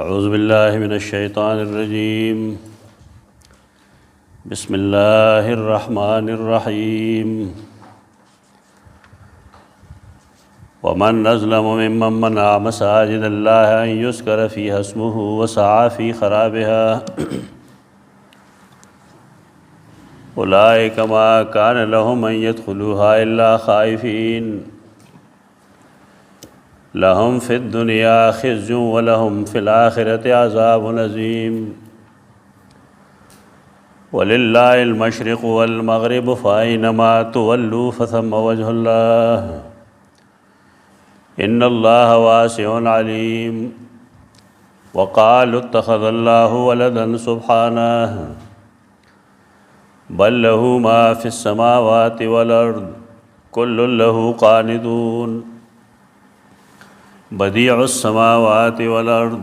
اعوذ باللہ من الشیطان الرجیم بسم اللہ الرحمن الرحیم ومن اظلم ممن منع مساجد اللہ ان یذکر فیہا اسمہ وسعی فی خرابها اولئک ما کان لهم ان يدخلوها الا خائفین لهم فی الدنیا خزی ولهم فی الآخرۃ عذاب عظیم وللہ المشرق والمغرب فأینما تولوا فثم وجہ اللہ ان اللہ واسع علیم وقالوا اتخذ اللہ ولدا سبحانہ بل له ما فی السماوات والارض کل له قانتون بدیع السماوات والارض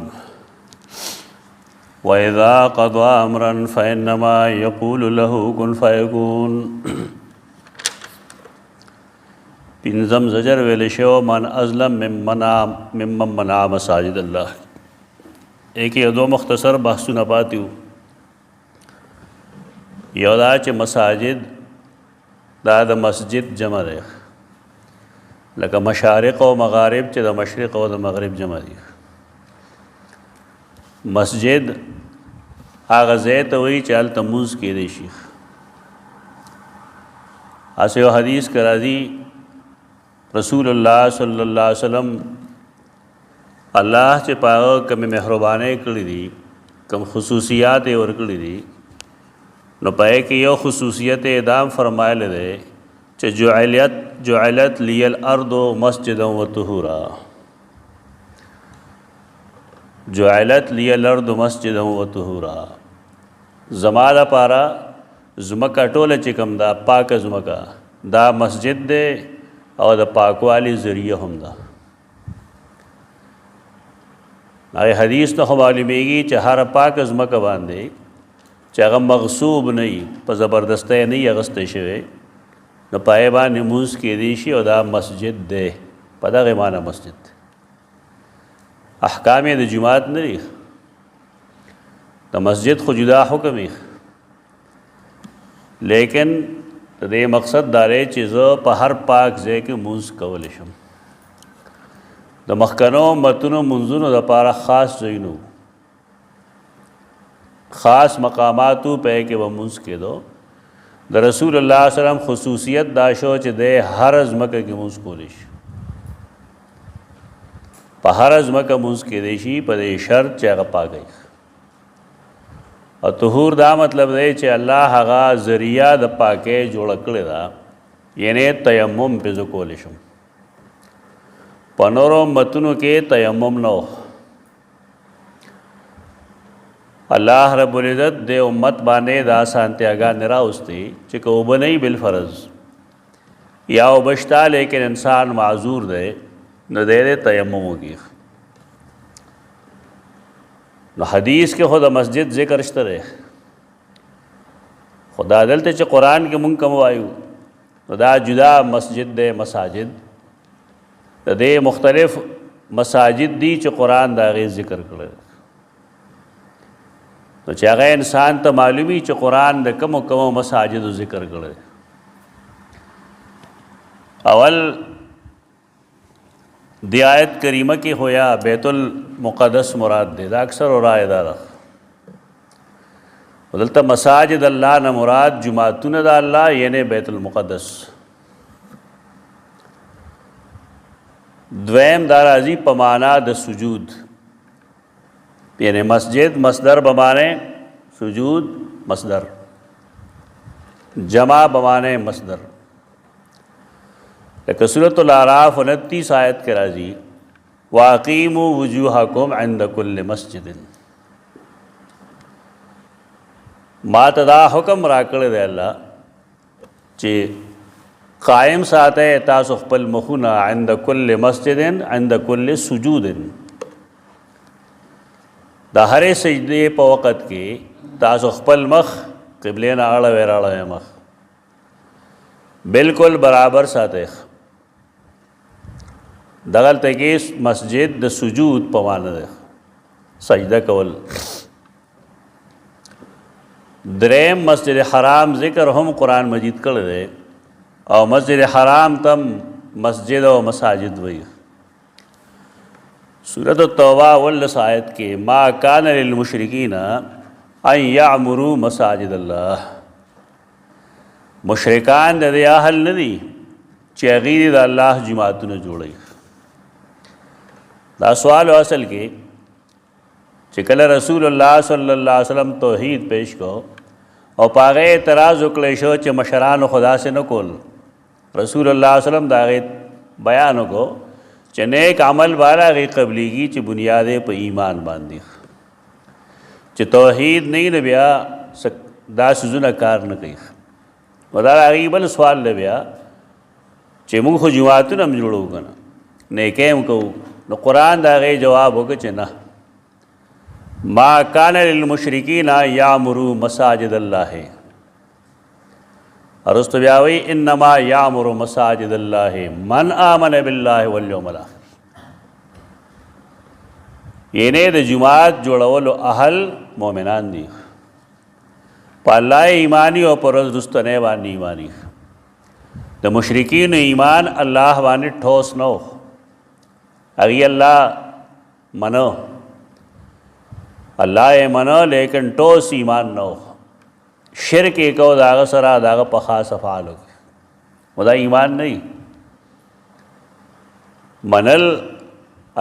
وَإِذَا قَضَى أَمْرًا فَإِنَّمَا يَقُولُ لَهُ كُن فَيَكُونُ پنځم زجر ویل شو من ازلم ممن منع مساجد اللہ. ایک یا دو مختصر بحثونه پاتیو. یو دا چې مساجد دا د مسجد جمع دی، لکه مشارق او مغارب چې د مشرق او د مغرب جمع دي. مسجد هغه ځای ته وایي چې هلته لمونځ کیدی شي. هسې یو حدیث کې راځي رسول الله صلی الله علیه وسلم الله چې په هغه کومې مهربانۍ کړي دي، کوم خصوصیات یې ورکړي دي، نو په هغې کې یو خصوصیت یې دا فرمایلی دی چې جعلت لی الارض مسجدا و طهورا. جعلت لی الارض مسجدا و طهورا، زما لپاره ځمکه ټوله چې کوم دا پاکه ځمکه دا مسجد دی او د پاکوالي ذریعه هم ده. هغې حدیث نه خو معلومیږي چې هره پاکه ځمکه باندې چې هغه مغصوب نه وي، په زبردستی نه وي اخیستی شوی، نو په هغې باندې لمونځ کیدی شي او دا مسجد دی. په دغې معنی مسجد دی. احکام یې د جماعت نه دي، د مسجد خو جدا حکم یې، لیکن د دې مقصد دا دی چې زه په هر پاک ځای کې لمونځ کولی شم. د مخکنو امتونو لمونځونو دپاره خاص ځایونه، خاص مقاماتو په هغې کې به لمونځ کېدو. د رسول الله صلی الله علیه وسلم خصوصیت دا شو چې د هر ځمکه کې لمونځ کولی شي، په هر ځمکه لمونځ کیدی شي په دې شرط چې هغه پاکه وي. او طهور دا مطلب دی چې الله هغه ذریعه د پاکۍ جوړه کړې ده، یعنی تیمم پې زه کولی شم. په نورو امتونو کې تیمم نه و. الله رب العزت د امت باندې دا اسانتیاګانې راوستي چې که اوبه نه وي بالفرض یا اوبه شته لیکن انسان معذور دی، نو دی تیمم وکړي. نو حدیث کې خو د مسجد ذکر شته دی، خو دا دلته چې قرآن کې مونږ کوم وایو نو دا جدا مسجد دی. مساجد د دې مختلف مساجد دي چې قرآن د هغې ذکر کړی، نو چې هغه انسان ته معلومي چې قرآن د کومو کومو مساجدو ذکر کړی. اول دی آیت کریمه کې ہویا بیت المقدس مراد دی، دا اکثر رائے دا ده. دلته مساجد الله نه مراد جماعتونه د الله یعنی بیت المقدس. دویم دا راځي په معنا د سجود، یعنی مسجد مصدر بمانے سجود مصدر، جمع بمانے مصدر. لیکن سورۃ الاعراف 29 آیت کے راضی وَأَقِيمُوا وُجُوهَكُمْ عِنْدَ كُلِّ مَسْجِدٍ. ما ته دا حکم راکړی دی الله چې قائم ساته تاسو خپل مخونه عند كل مسجد عند كل سجود. د هرې سجدې په وخت کې تاسو خپل مخ قبلې نه اړوئ راړوئ، مخ بالکل برابر ساتئ. دغلته کې مسجد د سجود په معنی ده، سجده کول. دریم مسجد حرام ذکر هم قرآن مجید کړی دی او مسجد حرام تم مسجد او مساجد وی. سورۃ التوبہ 19 آیت کې ما کان للمشرکین ان یعمروا مساجد الله. مشرکان د دې اهل نه دي چې هغوی د الله جماعتونه جوړوي. دا سوال اصل کې چې کله رسول الله صلی الله علیه وسلم توحید پیش کو او په هغې اعتراض وکړی شو چې مشرانو خو داسې نه کول. رسول الله صلی الله علیه وسلم د هغې بیان وکړو چې نیک عمل بالا هغې قبلیږي چې بنیاد یې په ایمان باندې. چې توحید نه وي بیا دا څیزونه کار نه کوي. و دا هغې بل سوال دی بیا چې موږ خو جماعتونه هم جوړوو که نه نیکۍ هم کوو. نو قرآن د هغې جواب وکړه چې نه، ما کان للمشرکین یعمروا مساجد الله. ارستو بیا وی انما یعمر مساجد الله من آمن بالله والیوم الاخر. یعنی د جماعت جوړولو اهل مؤمنان دي، په الله ایمانی او پر ورځ رستنی باندې ایمانی. د مشرکین ایمان الله باندې ټوس نو، هغوی الله منو، الله یې منو لیکن ټوس ایمان نو. شرک یې کو د هغه سره د هغه په خاص افعالو کې، و دا ایمان نه وي. منل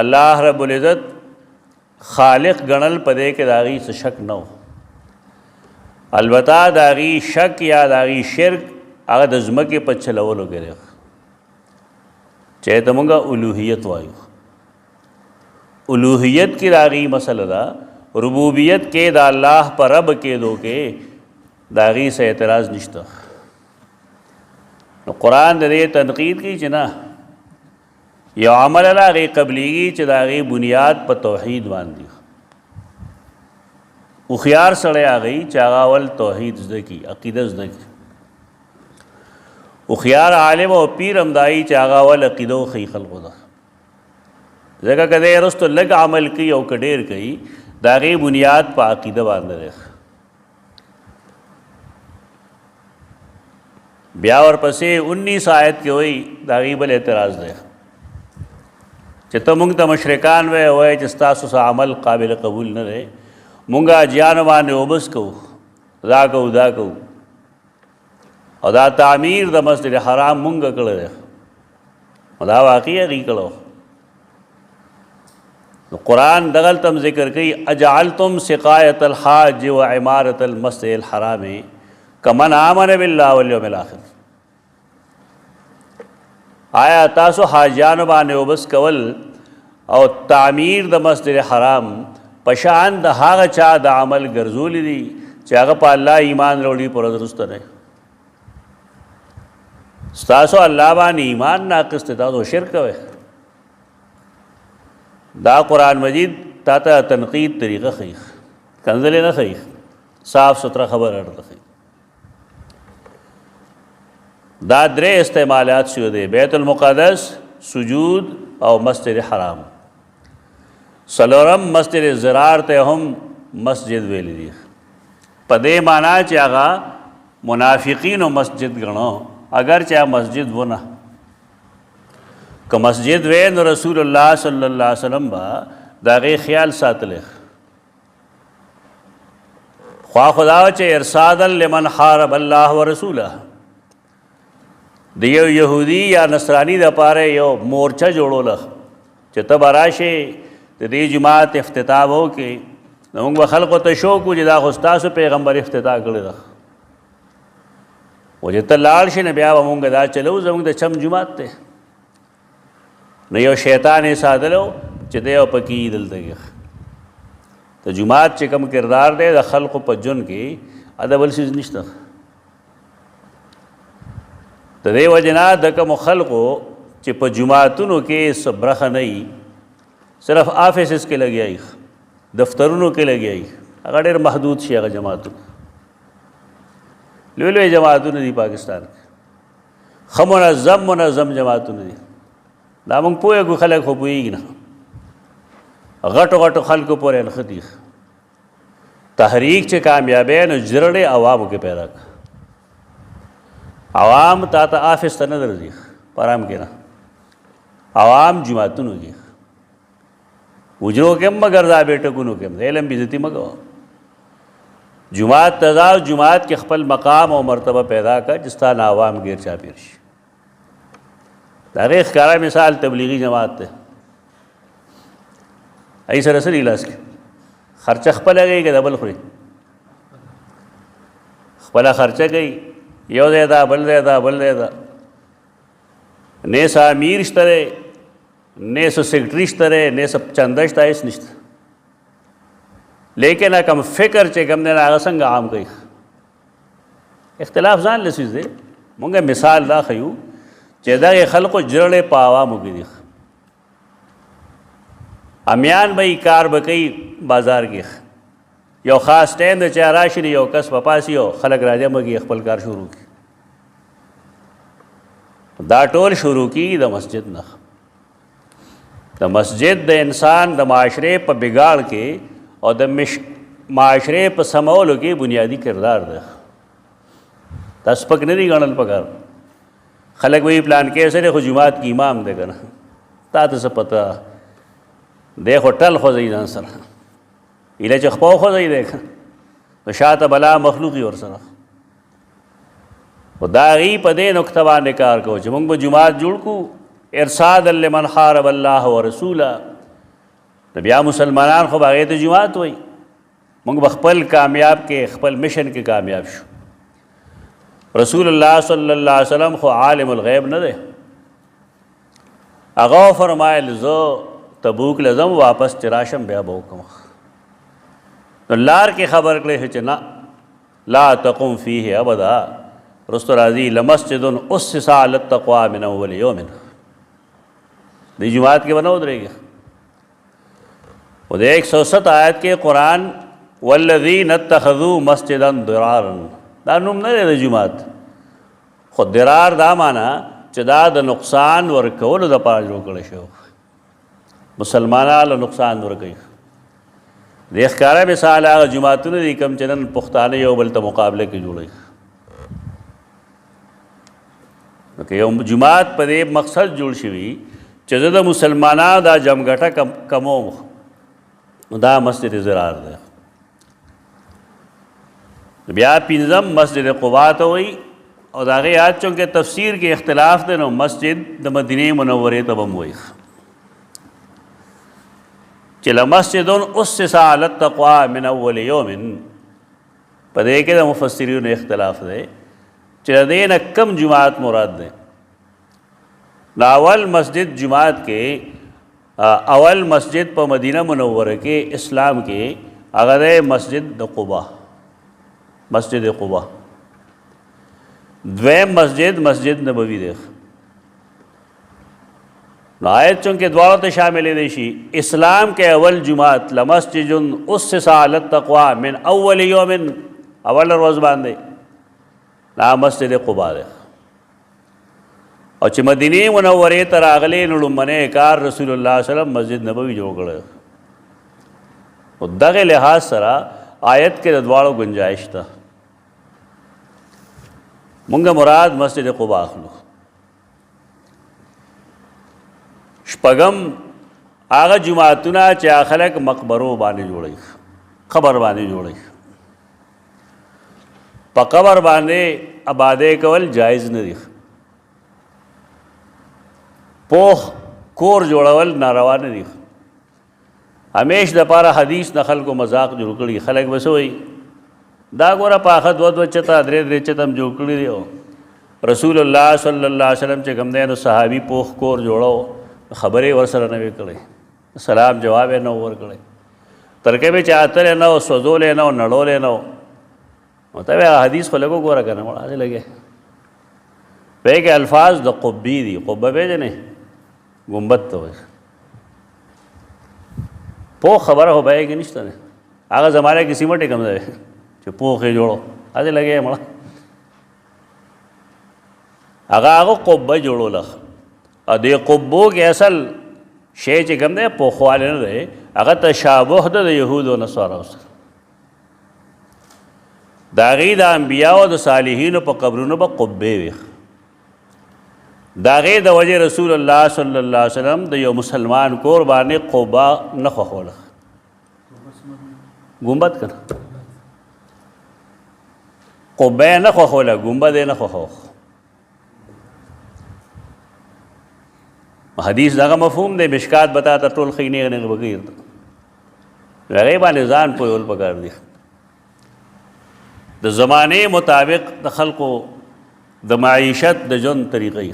الله رب العزت خالق ګڼل په دې کې د هغوی څه شک نه و. البته د هغوی شک یا د هغوی شرک هغه د ځمکې په چلولو کې دی چې ته مونږ الوهیت وایو. الوهیت کې د هغوی مسله ده، ربوبیت کې د الله په رب کېدو کې د هغوی څه اعتراض نشته. نو قرآن د دې تنقید کوي چې نه، یو عمل له هغې قبلیږي چې د هغې بنیاد په توحید باندې. هوښیار سړی هغوی چې هغه اول توحید زده کړي، عقیده زده کړي. هوښیار عالم او پیر هم دا وي چې هغه اول عقیده وښیي خلقو ته. ځکه که دی وروسته لږ عمل کوي او که ډېر کوي د هغې بنیاد په عقیده باندې دی. بیا ورپسې 19 آیت کې وایي د هغې بل اعتراض دی چې ته مونږ ته مشرکان وایي چې ستاسو څه عمل قابل قبول نه دی، مونږ حاجیانو باندې اوبس کوو، دا کوو دا کوو، او دا تعمیر د مسجد حرام مونږ کړی دی. او دا واقعي هغوی کړی. نو قرآن دغلته هم ذکر کوي اجعلتم سقایة الحاج و عمارة المسجد الحرام کمن آمن بالله والیوم الاخر. آیا تاسو حاجیانو باندې اوبس کول او تعمیر د مسجد حرام په شان د هغه چا د عمل ګرځولی دي چې هغه په الله ایمان راوړي پر ورځ وروسته دی؟ ستاسو الله باندې ایمان ناقص دی، تاسو شرک کوئ. دا قرآن مجید تا ته تنقید طریقه ښیي، کنځلې نه ښیي، صاف ستره خبر ورته ښیي. دا درې استعمالات شو دی، بیت المقدس، سجود او مسجد حرام. څلورم مسجد زرار ته هم مسجد ویلی دی، په دې معنا چې هغه منافقینو مسجد ګڼو اگر چې مسجد ونه. که مسجد وی نو رسول الله صلی الله علیه وسلم به د هغې خیال ساتلی. خوا خدا چې ارصادا لمن حارب الله ورسوله، د یو یهودي یا نصرانی دپاره یو مورچه جوړوله چې ته به راشې د دې جماعت افتتاح به وکړې. نو موږ به خلقو ته شو کړو چې دا خو ستاسو پیغمبر افتتاح کړې ده، و چې ته لاړ شې نه بیا به مونږ دا چلو، زموږ د چم جماعت دی. نو یو شیطان یې ساتلو چې دی او پکې دلته کې د جماعت چې کوم کردار دی د خلقو په جون کې ادا بل څیز نشته. د دې وجې نه د کومو خلقو چې په جماعتونو کې څه برخه نه وي، صرف آفیسز کې لګیا وي، دفترونو کې لګیا وي، هغه ډېر محدود شي. هغه جماعتونه لوی لوی جماعتونه دي پاکستان کې، ښه منظم جماعتونه دي. دا موږ پوهېږو، خلک خو پوهېږي نه. غټو غټو خلکو پورې نښتي تحریک چې کامیابی نو جرړې عوامو کې پیدا کړه. عوام تا ته آفس ته نه درځي پرام کې نه، عوام جماعتونو کې وجرو کې هم مګر دا بیٹکونو کې هم علم بېزتي مه کوه. جماعت ته ځه، جماعت کې خپل مقام او مرتبه پیدا کړه چې ستا نه عوام غیر چاپېر شي. د هغې ښکاره مثال تبلیغي جماعت دی. هغې سره څه دي لاس کې؟ خرچه خپله کوي که د بل خوري؟ خپله خرچه کوي، یو ځای ده بل ځای ده بل ځای ده، نه څه امیر شته دی نه څه سیکرټري شته دی نه څه چنده شته، هېڅ نشته. لیکن کم فکر چې کوم دی هغه څنګه عام کوي. اختلاف ځان له څیز دی. مونږ مثال دا ښیو چې دغې خلقو جرړې په عوامو کې دي. امیان به یې کار به کوي بازار کې، یو خاص ټایم د چا راشي یو کس به پاسي او خلک راجمع کړي خپل کار شروع کړي. دا ټول شروع کېږي د مسجد نه. د مسجد د انسان د معاشرې په بګاړ کې او د معاشرې په سمولو کې بنیادي کردار دی. دا سپک نه دي ګڼل پکار. خلک وایي پلان کې سره خو جماعت کې امام دی که نه، تا ته څه پته دی خو ټل خوځوي ځان سره، ایله چې خپه وخوځوي دی که نو شاته بلا مخلوقي ورسره. خو د هغې په دې نکته باندې کار کوو چې موږ به جماعت جوړ کړو ارصادا لمن حارب الله ورسوله. نو بیا مسلمانان خو به هغې ته جماعت وایي. موږ به خپل کامیاب کې خپل مشن کې کامیاب شو. رسول الله صلی الله علیه وسلم خو عالم الغیب نه دی. هغه فرمایل زه تبوک لزم واپس چې راشم بیا به وکړم. نو لار کې خبر کړی چې نه لا تقم فیه ابدا. رستو راځي لمسجد اسس علی التقوی من اول یوم. دی جماعت کې به نه ودرېږي. و د 107 آیت کې قرآن والذین اتخذوا مسجدا ضرارا، دا نوم نه دی د جماعت، خو ضرار دا معنا چې دا د نقصان ورکولو دپاره جوړ کړی شوی، مسلمانانو له نقصان ورکوي. د ښکاره مثال هغه جماعتونه دي کوم چې نن پښتانه یو بل ته مقابله کې جوړوي. نو که یو جماعت په دې مقصد جوړ شوي چې زه د مسلمانانو دا جمګټه کموم، نو دا مسجد ضرار دی. بیا پنځم مسجد قبا ته وایي، او د هغې یاد چونکې تفسیر کې اختلاف دی نو مسجد د مدینې منورې ته به هم وایي چې لمسجد اسس علی التقوی من اول یوم. په دې کې د مفسرینو اختلاف دی چې د دې نه کم جماعت مراد دی. د اول مسجد جماعت کې اول مسجد په مدینه منوره کې اسلام کې هغه دی مسجد د قبا، مسجد قبا. دویم مسجد مسجد نبوي دی. نو آیت چونکہ دواړو ته شامل دی شي. اسلام کې اول جماعت لمسجد اسس علی التقوی من اول یوم، اول ورځ باندې دا مسجد قبا دی. او چې مدینې منورې ته راغلی نو لومړنی کار رسول الله صلی الله علیه وسلم مسجد نبوي جوړ کړی. خو دغې لحاظ سره آیت کې د دواړو گنجایش ده. مونږ مراد مسجد قبا اخلو. شپږم هغه جماعتونه چې خلک مقبرو باندې جوړوي، قبر باندې جوړوي. په قبر باندې آبادۍ کول جایز نه دي. پوخ کور جوړول ناروا نه دي. همیش دپاره حدیث نه خلکو مذاق جوړ کړي. خلک به څه وایي دا ګوره پاخه دوه دوه چته درې درې چته هم جوړ کړي دي. رسول الله صلی الله علیه وسلم چې کوم دی نو صحابي پوخ کور جوړو، خبرې ورسره نه وې کړی، سلام جواب یې نه ورکړی، ترکې به چاته نه و سوځولې نه و نړولې نه و. نو ته وایې حدیث خو لږ وګوره که نه مړه هسې لګې پوهې کې الفاظ د قبې دي. قبه پېژنې؟ ګنبد ته وایي. پوخ خبره خو به یې کې نشته نه. هغه زمانه کې سیمټ یې کم دی چې پوخ یې جوړو هسې لګې مړه. هغه قبه جوړوله. او دې قبو کې اصل شی چې کوم دی پوخوالی نه دی هغه تشابه ده د یهودو نصاراو سره د هغې د انبیاو د صالحینو په قبرونو به قبې وي د هغې د وجې رسول الله صلی الله علیه وسلم د یو مسلمان کور باندې قبه نه خوښوله ګنبد که نه قبه یې نه خوښوله ګنبد یې نه خوښوه حدیث دغه مفهوم دی مشکات بتا ته ټول ښي نیغ نیغ بغیر هغې باندې ځان پوهول پکار دي د زمانې مطابق د خلقو د معیشت د ژوند طریقې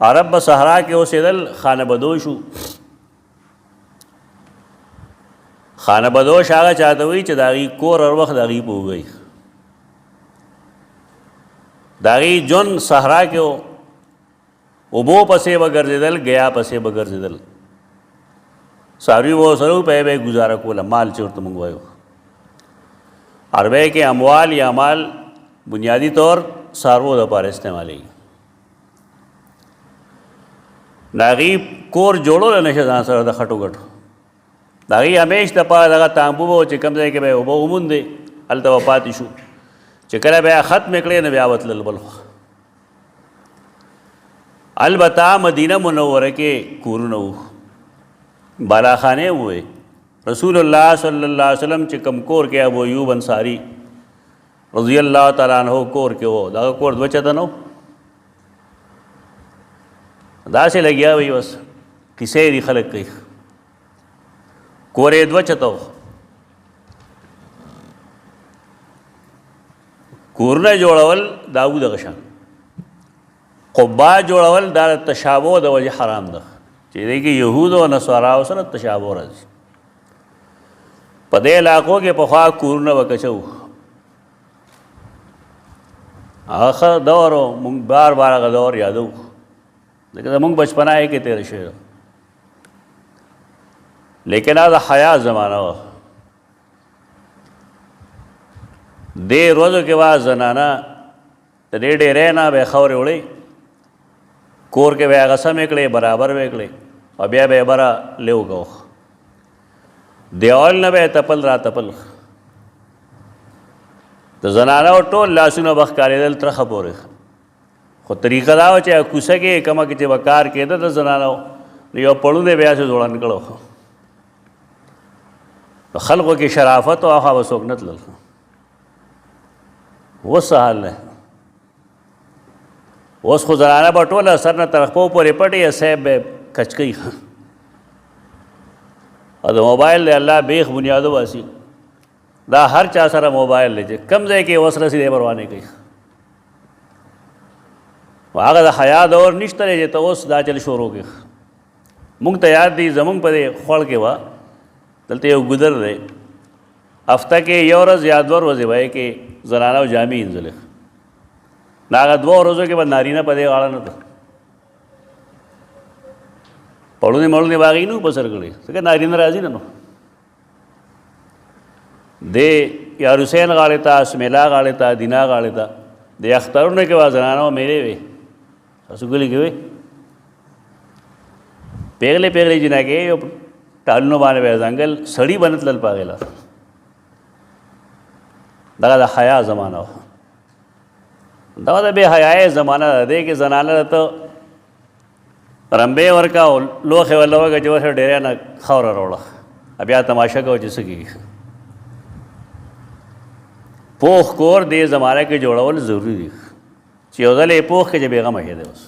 عرب به صحرا کې اوسېدل خانه بدوش و خانه بدوش هغه چاته وایي چې د هغې کور هر وخت د هغې په وګئ د هغې ژوند صحرا کې و اوبو پسې به ګرځېدل ګیا پسې به ګرځېدل څاروي به ورسره وو پی به یې ګزاره کوله مال چې ورته موږ وایو عربی کې اموال یا مال بنیادی طور څاروو دپاره استعمالیږي د هغې کور جوړولی نه شي ځان سره د خټو ګټو د هغې همیش دپاره دغه تانبو به چې کوم ځای کې به یې اوبه وموندې هلته به پاتې شو چې کله به یې ختمې کړې نو بیا وتلل بل خوا البته مدینه منوره کې کورونه وو بالاخانې ووې رسول الله صلی الله علیه وسلم چې کم کور کې ابو ایوب انصاری رضی الله تعالی عنہ کور کې وو دغه کور دوه چته نه داسې لګیا وي بس کیسې دي خلک کوي کور یې دوه چته و کورونه جوړول دا وو دغه شان قبا جوړول دا تشابه د وجه حرام ده چې دی کې یهود او نصاراو سره تشابه راځي په دې علاقو کې پخوا کورونه به کچه وو هغه ښه دور و مونږ بار بار هغه دور یادو ځکه زمونږ بچپنا یې کې تېره شوې ده لیکن دا د حیا زمانه وه دې ورځو کې به زنانه د دې ډېرې نه به یې خاورې وړې کور کې به یې هغه سمې کړې برابر به یې کړې او بیا به یې بره لیو کوه دیوال نه به تپل را تپل د زنانو ټول لاسونه به ښکارېدل ترخه پورې خو طریقه دا وه چې کوڅه کې کمه کې چې به کار کېده د زنانو نو یو پړونی بیا چې ځوړند کړو د خلقو کې شرافت او هغه به څوک نه تلل اوس څه حال دی اوس خو زنانه به ټوله سر نه تر خپو پورې پټې صاحب به کچ کوي او د موبایل دی الله بیخ بنیادو باسي دا هر چا سره موبایل دی چې کم ځای کې اوس رسېدی پروا نه کوي هغه د حیا دور نشته دی چې ته اوس دا چل شروع کړي مونږ ته یاد دی زمونږ په دې خوړ کې وه دلته یو ګودر دی هفته کې یو ورځ یا دوه ورځې به یې کې زنانو جامې وینځلې نو هغه دوه ورځو کې به نارینه په دې غاړه نه ده پړونې مړونې به هغې نه وو په سر کړې ځکه نارینه راځي نه نو دې یا حسین غاړې ته اسمیلا غاړې ته دینا غاړې ته د اخترونو کې به زنانو میلې وې تاسو ګلې کې وې پیغلې پیغلې جناګې یو ټالونو باندې به ځنګل سړي به نه تلل په هغې لاره دغه د حیا زمانه وه دغه د بې حیایۍ زمانه ده دې کې زنانه ته رمبې ورکه او لوښې ورله وکړه چې ورشه ډېرې نه خاوره راوړه بیا تماشه کوه چې څه کېږي پوخ کور دې زمانه کې جوړول ضروري دي چې یو ځل یې پوخ کې چې بېغمه شه دی اوس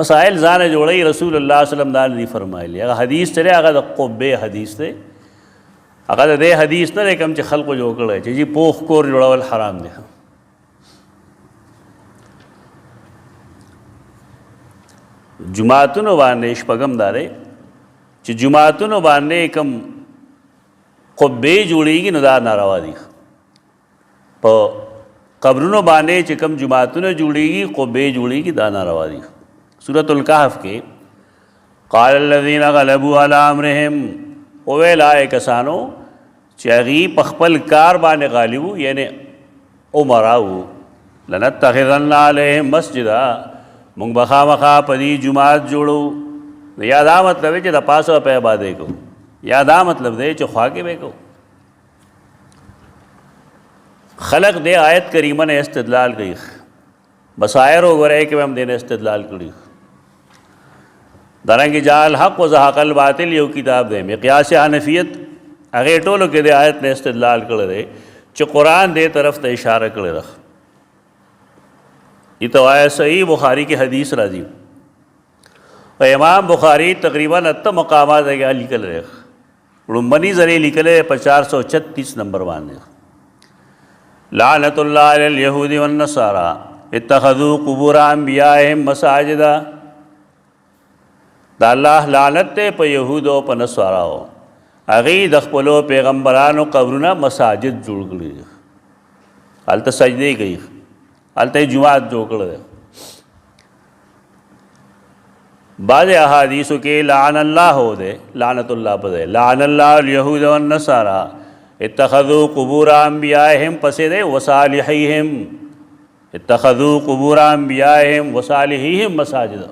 مسائل ځانه جوړوي رسول الله صلی الله علیه وسلم دا نه دي فرمایلي هغه حدیث چې دی هغه د قبې حدیث دی هغه د دې حدیث نه دی کوم چې خلقو جوړ کړی چې جي پوخ کور جوړول حرام دی جماعتونو باندې شپږم دا دی چې جماعتونو باندې کوم قبې جوړېږي نو دا ناروا دي په قبرونو باندې چې کوم جماعتونه جوړېږي قبې جوړېږي دا ناروا دي سورة الکهف کې قال الذین غلبوا علی امرهم وویل هغه کسانو چې هغې په خپل کار باندې غالب وو یعنې عمرا وو لنتخذن علیهم مسجدا موږ به خامخا په دې جومات جوړو یا دا مطلب ہے چې د پاسه په عبادت کو، یا دا مطلب دی چې خوا کې به کو. خلق دے آیت کریمہ نے استدلال کئی، بصائر وغیرہ کہ ہم دین استدلال کری. دارنګه جال حق و زحق الباطل یو کتاب دے مقیاس حنفیت هغه ټولو کې د آیت نه استدلال کړی دی چې قرآن دې طرف ته اشاره کړی ده. یہ تو آیا صحیح بخاری کی حدیث راضی اور امام بخاری تقریباً 8 مقامات ہے لکل رہے رمبنی ذریعے لکلے 436 نمبر باندھے. لعنت اللہ علی الیہود والنصارى اتخذوا قبور انبیائهم مساجدا. دا اللہ لعنت تے پا یہود و پا نصاراو اغی دخپلو پیغمبرانو قبرنا مساجد جوڑ کری، حالتا سجدے گئی، حالتا جماعت جوڑ کر. بعض احادیثوں کے لعن اللہ ہو دے، لعنت اللہ پہ دے، لعن اللہ الیہود والنصارى اتخذوا قبور انبیائهم پسے دے وصالحیہم، اتخذوا قبور انبیائهم وصالحیہم مساجد.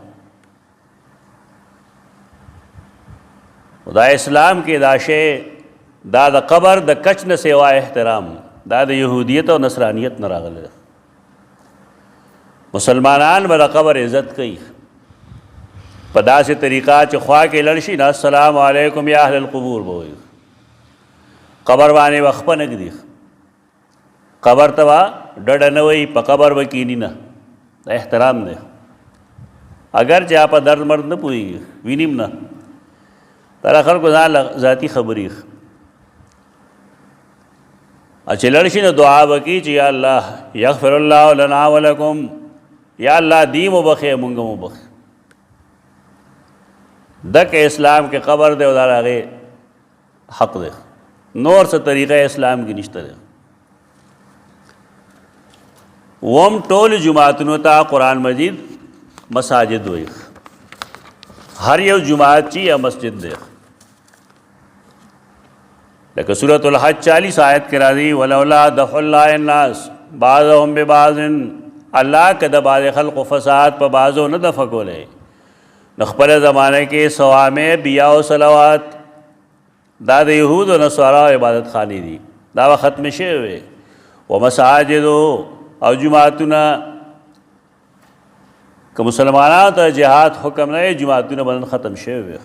دا اسلام کے داشے دا قبر دا کچ نہ سوا احترام دا یہودیت و نصرانیت نہ راغل. مسلمانان بدا قبر عزت کئی پدا سے طریقہ چ خواہ کے لڑشی نا السلام علیکم یا اہل القبور بوئی قبر بانے وقفہ نک دی قبر توا ڈڈ نوئی پا قبر وکینی نا احترام دے. اگر چاہ پا درد مرد نہ پوئی وینیم نا تر اخر کو ذاتی خبری اچھے لڑشی نے دعا بکی چی یا اللہ یغفر اللہ لنا ولکم، یا اللہ دیم و بخے منگم و بخے. دک اسلام کے قبر دے ادار آگے حق دے، نور سے طریقہ اسلام کی نشتہ دے. وم ٹول جماعتنو تا قرآن مجید مساجد ہوئی، ہر یو جماعت چی یا مسجد دے. لیکن سورۃ الحج 40 آیت کرا دی ولولا دفع اللہ الناس بعضهم ببعض، اللہ کے دا بعض خلق و فساد پا بعضو نہ دفع کو لے. نخبر زمانے کے سوامے بیاء و صلوات دا دا یہود و نصارا عبادت خانی دی دا ختم شوئے. و مساجد او جماعتنا کہ مسلمانان تا جہاد حکم نہ جماعتنا بندن ختم شوئے.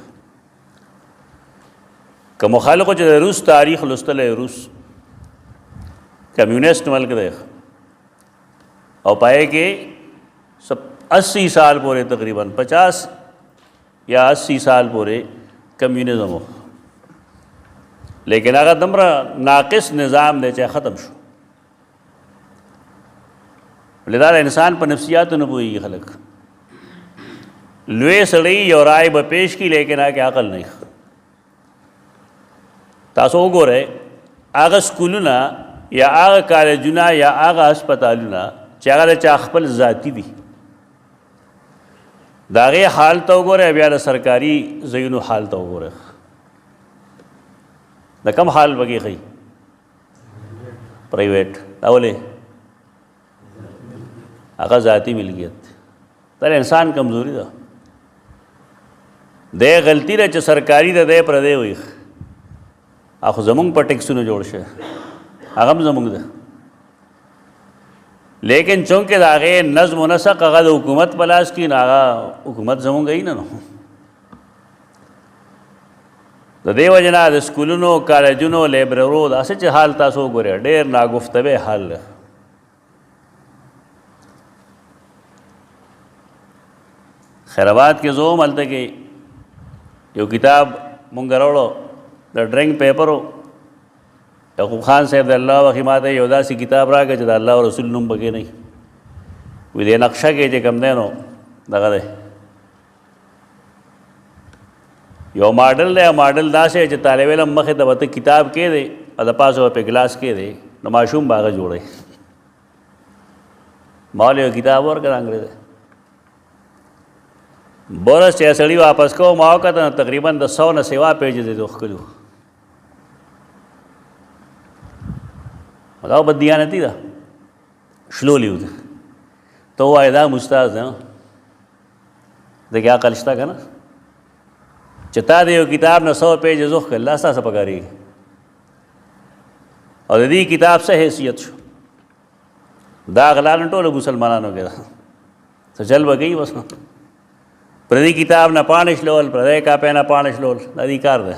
کہ مخالقو چاہتے روس تاریخ لستل ہے، روس کمیونسٹ ملک دے اور پائے کہ 80 سال پورے تقریباً 50 یا 80 سال پورے کمیونزم ہو، لیکن اگر دمرا ناقص نظام دے چاہے ختم شو. لدار انسان پر نفسیات نہ پوئی خلق لوے سڑی اور رائے بپیش کی لیکن آکے عقل نہیں. تاسو وګورئ هغه سکولونه یا هغه کالجونه یا هغه هسپتالونه چې هغه د چا خپل ذاتي دي د هغې حال ته وګورئ، بیا د سرکاري ځایونو حال ته وګورئ د کم حال بګې ښیي پرایویټ دا ولې هغه ذاتي ملکیت دا انسان کمزوري ده. دی غلطي ده چې سرکاري ده دی پردی وي اخو زمونږ په ټیکسونو جوړ شه هغه هم زمونږ ده، لیکن چونکې د هغې نظم و نسق هغه د حکومت په لاس کې نو هغه حکومت زمونږ ای نه نو. د دې وجې نه د سکولونو کالجونو لیبررو داسې چې حال تاسو وګورئ ډېر ناګفتبه حال ده. خیرآباد کې زوم هلته کې یو کتاب مونږ راوړو د ډرنګ پیپرو، یعقوب خان صاحب د الله وخی ماته یو داسې کتاب راکړه چې د الله او رسول نوم پکې نه وي. وی دې نقشه کې چې کوم دی نو دغه دی یو ماډل دی، ماډل داسې چې طالب علم مخې ته ورته کتاب کې دی او د پاسه په ګلاس کې دی نو ماشوم به هغه جوړی. ما له یو کتاب ورکړه انګرېز بورس چې سړي واپس کو ما وکړه تقریباً د 100 نه سوا پیجز دی وښکلو. دا بددیانتي ده شلولی وده ته وایې دا مستاز ده د کې عقل شته که نه چې تا د یو کتاب نه 100 پیج زوخ کړل الله ستاسو پکارېږي او د دې کتاب څه حیثیت شو دا غلا نه ټولو مسلمانانو کې ده څه چل به کوي بس پردي کتاب نه پاڼې شلول پردی کاپۍ نه پاڼې شلول دا دې کار ده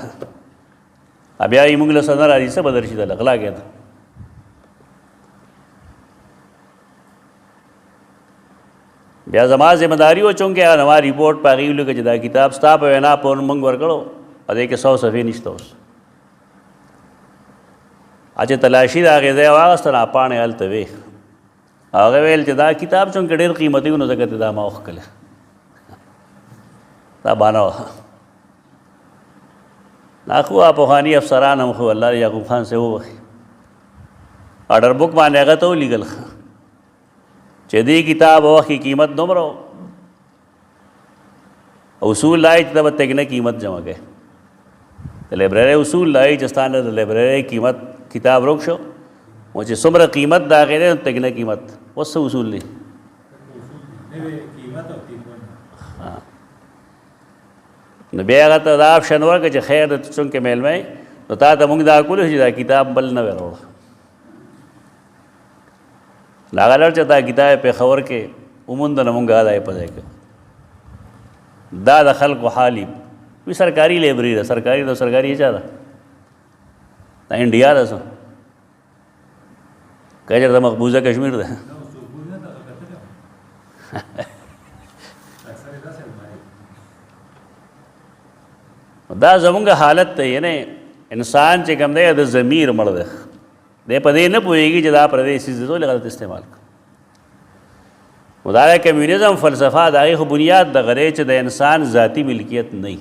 بیا یې موږ له څه نه راځي څه به درشي د غلا کې ده بیا زما ذمہ داری و چونکې نوا ریپورټ په هغې ولیکه چې دا کتاب ستا په وینا په موږ ورکړو او دې کې 100 صفحې نشته اوس چې تلاشي د هغې ځای واغسته نه پاڼې هلته وې هغه ویل چې دا کتاب چونکې ډېر قیمتي و نو ځکه ته دا ما وښکله دا بانه وه ناخو پخواني افسران هم خو الله یعقوب خان سے وبخي آرډر بک باندې هغه ته ولیکل چې دې کتاب وخت کی قیمت دومره اصول لای چې د تګنه قیمت جمع کړي د لایبرری اصول لای چې ستانه د لایبرری قیمت کتاب روک شو او چې څومره قیمت دا غیر تګنه قیمت وسه اصول دي نو بیا هغه ته دا آپشن ورکړه چې خیر د چونکې میلمه نو تا ته موږ دا کولو چې دا کتاب بل نه وروړه هغه لړ چې دا کتاب پېښور کې وموندله مونږ دا یې په ځای کې دا د خلکو حالي وي سرکاري لایبرري ده سرکاري ده سرکاري چا ده دا انډیا ده څه که چېرته مقبوضه کشمیر ده دا زمونږ حالت ته یعنی انسان چې کوم دی د ضمیر مړ دی دی په دې نه پوهېږي چې دا پردی څیز دی ولې غلط استعمال کړو نو دا کمیونیزم فلسفه د هغې خو بنیاد دغه دی چې د انسان ذاتي ملکیت نه وي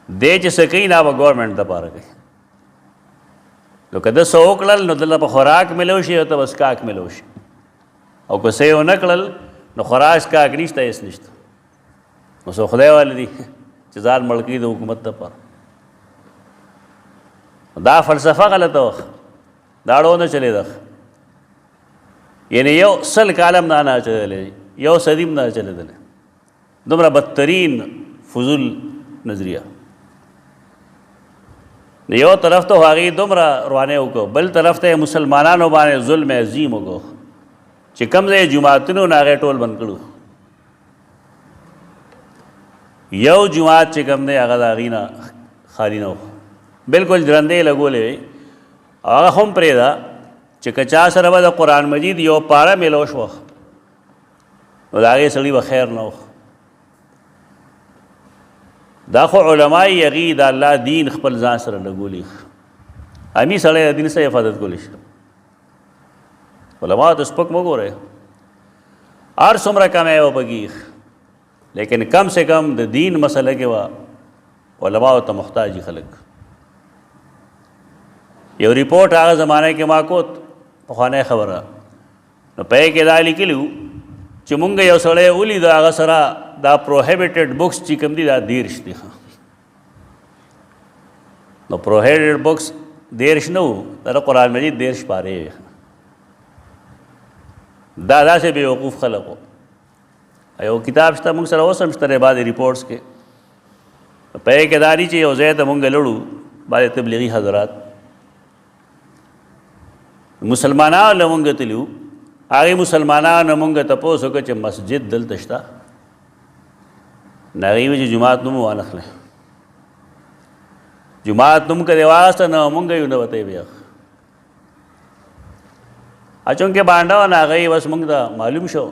دی چې څه کوي دا به ګورمنټ دپاره کوي نو که ده څه وکړل نو دله په خوراک میلو شي او ته به څکاک میلو شي او که څه یې ونه کړل نو خوراک څکاک نشته هېڅ نشته نو څو خدای والی دي چې ځان مړ کړي د حکومت دپاره دا فلسفه غلطه وه دا اړو نه چلېده یعنی یو 100 کاله هم دا نه چلېدلی یو صدي هم نه چلېدلی دومره بدترین فضول نظریه یو طرف ته هغې دومره روانې وکړو بل طرف ته مسلمانانو باندې ظلم عظیم وکړو چې کوم ځای جوماتونو نه هغې ټول بند کړو یو جماعت چې کوم دی هغه د هغې نه خالي نه و بلکل درندې لګولې وې هغه هم پرېږده چې که چا سره به د قرآن مجید یو پاره میلو شوه نو د هغې سړي به خیر نه و دا خو علمای هغې د الله دین خپل ځان سره لګولي امي سړی د دین څه حفاظت کولی شي علما ته سپک مه ګورئ هر څومره کمی و پکې لیکن کم سے کم د دین مسله کې وه علماو ته محتاجي خلک یو ریپورټ هغه زمانه کې ما کوت پخوانی خبره نو په یې کې دا لیکلي وو چې مونږ یو سړی ولید هغه سره دا پروهیبیټډ بکس چې کوم دي دا 30 دي نو پروهیبیټډ بکس 30 نه وو دا قرآن مجید 30 پارې دا داسې بېوقوف خلک وو یو کتاب شته موږ سره اوس هم شته دی بعضې ریپورټس کې په یې کې دا دي چې یو ځای ته مونږ لړو بعضې تبلیغي حضرات مسلمانانو له مونږ تلي وو هغې مسلمانانو مونږ تپوس وکړه چې مسجد دلته شته نو هغې ویل چې جومات نوم وانخلی جومات نوم که دې واغسته نو مونږ یو نه ورته یې بیا چونکې بانډه وه نو هغې بس مونږ ته معلوم شو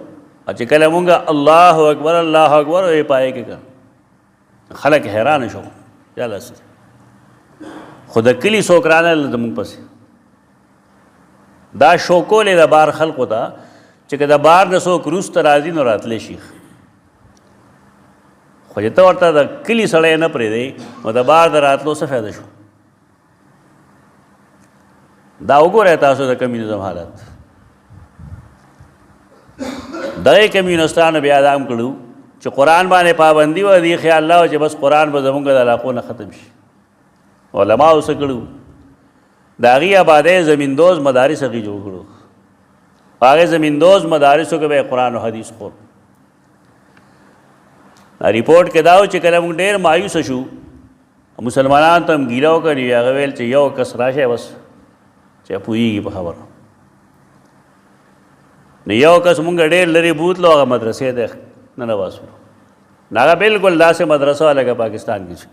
چې کله مونږ الله اکبر الله اکبر وی پای کې کړ خلک حیران شو یاله خو د کلي څوک رانل زموږ پسې دا شوکولې د بار خلقو ته چې که د بار نه څوک وروسته راځي نو راتلی شي خو چې ته ورته د کلي سړی نه پرېږدی نو د بار د راتلو څه فایده شو دا وګورئ تاسو د کمیونیزم حالت دغې کمیونستانو بیا دا هم کړو چې قرآن باندې پابندي وه دې خیال نه و چې بس قرآن به زمونږ د علاقو نه ختم شي علماو څه کړو د هغې آبادۍ زمیندوز مدارس هغې جوړ کړو په هغې زمیندوز مدارسو کې به یې قرآن و حدیث خور ریپورټ کې دا و چې کله موږ ډېر مایوسه شو مسلمانانو ته هم ګیله وکړه هغه ویل چې یو کس راشی بس چې پوهېږي په خبره نو یو کس مونږ ډېر لرې بوتلو هغه مدرسې ته ننواسلو نو هغه بالکل داسې مدرسه لکه پاکستان کې شي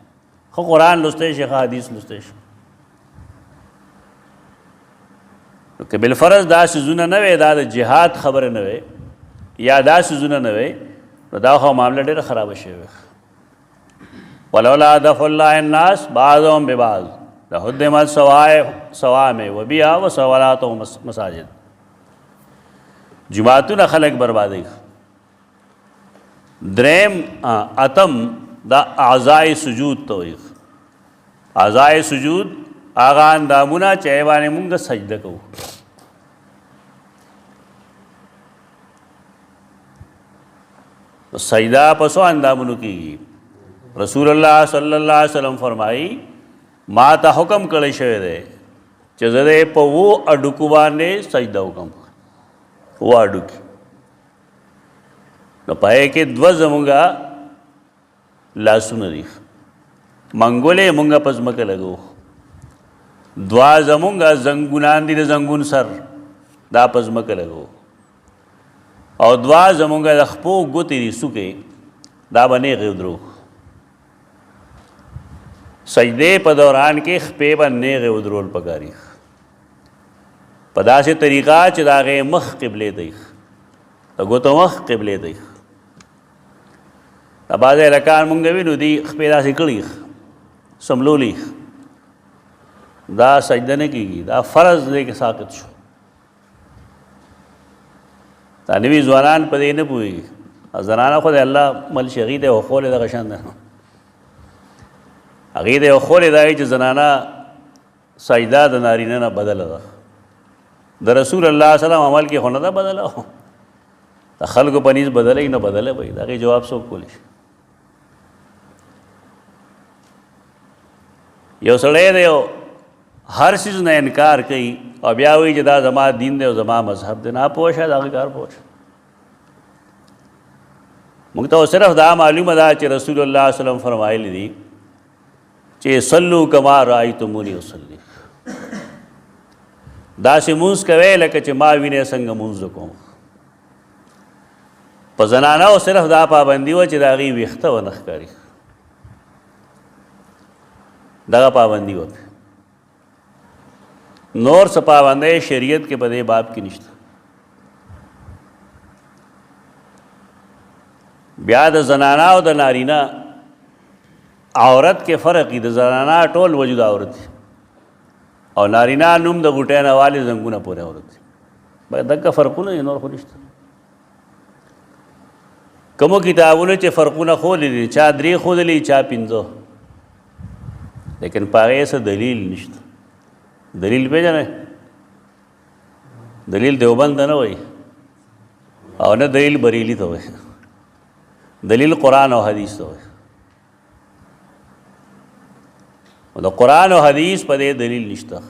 خو قرآن لستی شي ښه حدیث لستی شي نو که بالفرض دا څیزونه نه وی دا د جهاد خبره نه وی یا دا څیزونه نه وی نو دا خو معامله ډېره خرابه شوې ولولا دفع الله الناس بعضهم ببعض لهدمت صوامع وبیع وصلوات مساجد جماعتونه خلق بربادی دریم اتم دا اعضاء سجود تویخ اعضاء سجود آغا اندامونه چې باندې مونږ سجده کوو سجدہ پسو اندامونو کیږي رسول الله صلی الله علیه وسلم فرمایي ما ته حکم کړی شوی دی چې زه دې په و اډوکو باندې سجده وکړم و اډوکي نو پای کې دوه زمونږه لاسونه دي منګولې مونږه په ځمکه لګو دوا زمونږه زنګونان دي د زنګون سر دا په ځمکه لګو او دوا زمونږه د خپو ګوتې دي سوکې دا به نیغې ودرو سجدې په دوران کې خپې به نیغې ودرول پکاري په داسې طریقه چې د هغې مخ قبلې ته د ګوتو مخ قبلې ته دا بعضې هلکان مونږ وینو دي خپې داسې کړي سملولي دا سجده نه کېږي دا فرض دی کې ساقط شو دا نوي ځوانان په دې نه پوهېږي زنانه خو د الله مل شي هغې ته یې وښولې دغه شان ده هغې ته یې وښولې دا چې زنانه سجده د نارینه نه بدله ده د رسول الله صلی الله علیه وسلم عمل کې خو نه ده بدله د خلکو په نیز بدله نه بدله به د هغې جواب څوک کولی شي یو سړی دی یو هر څیز نه انکار کوي او بیا وایي چې دا زما دین دی او زما مذهب دی نه پوه شه د هغې کار پوه شه موږ ته صرف دا معلومه ده چې رسول الله صلی الله علیه وسلم فرمایلی دي چې صلو کما رأیتمونی اصلي داسې مونځ کوئ لکه چې ما وینې څنګه مونځ کوم په زنانو صرف دا پابندي وه چې د هغې ویښته ونه ښکاري دغه پابندي وه نور څه پابندی شریعت کې په دې باب کې نشته بیا د زنانه او د نارینه عورت کې فرق دی د زنانه ټول وجود عورت دی او نارینه نوم د غوټۍ نه والې زنګونه پورې عورت دی باید دغه فرقونه یې نور خو نشته کومو کتابونو چې فرقونه ښودلي دي چا 3 ښودلي چا 5 لیکن په هغې څه دلیل نشته دلیل پېژنئ دلیل دیوبند ته نه وایي او نه دلیل بریلي ته وایي دلیل قرآن او حدیث ته وایي د قرآن او حدیث په دې دلیل نشته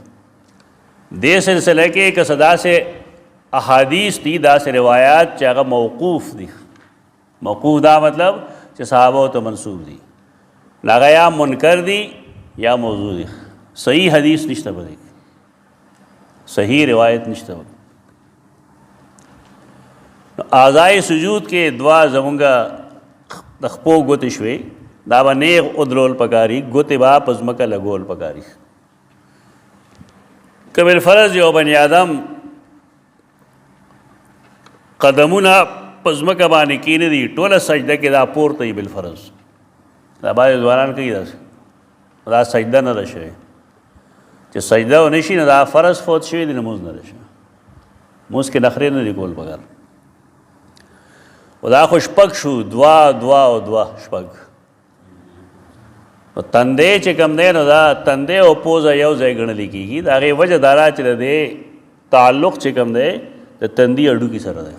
دې سلسله کې که څه داسې احادیث دي داسې روایات چې هغه موقوف دي موقوف دا مطلب چې صحابو ته منسوب دي هغه یا منکر دي یا موضوع دي صحیح حدیث نشته په دې صحیح روایت نشته اعضاء سجود کې دعا زمونږه د خپو ګوتې شوې دا به نیغ ادرول پکاري ګوتې به په ځمکه لګول پکاري که بالفرض یو بني آدم قدمونه په ځمکه باندې کښېني دي ټوله سجده کې دا پورته وي بالفرض دا بعضې ځوانان کوي داسې دا سجده نه ده شوې چې سجده ونه شي نو دا فرض فوت شوي دي لمونځ نه ده شوی لمونځ کې نخرې نه دي کول پکار و دا خو شپږ شو دوه او دوه شپږ نو تندی چې کوم دی نو دا تندی او پوزه یو ځای ګڼلی کېږي د هغې وجه دا ده چې د دې تعلق چې کوم دی د تندي هډوکي سره دی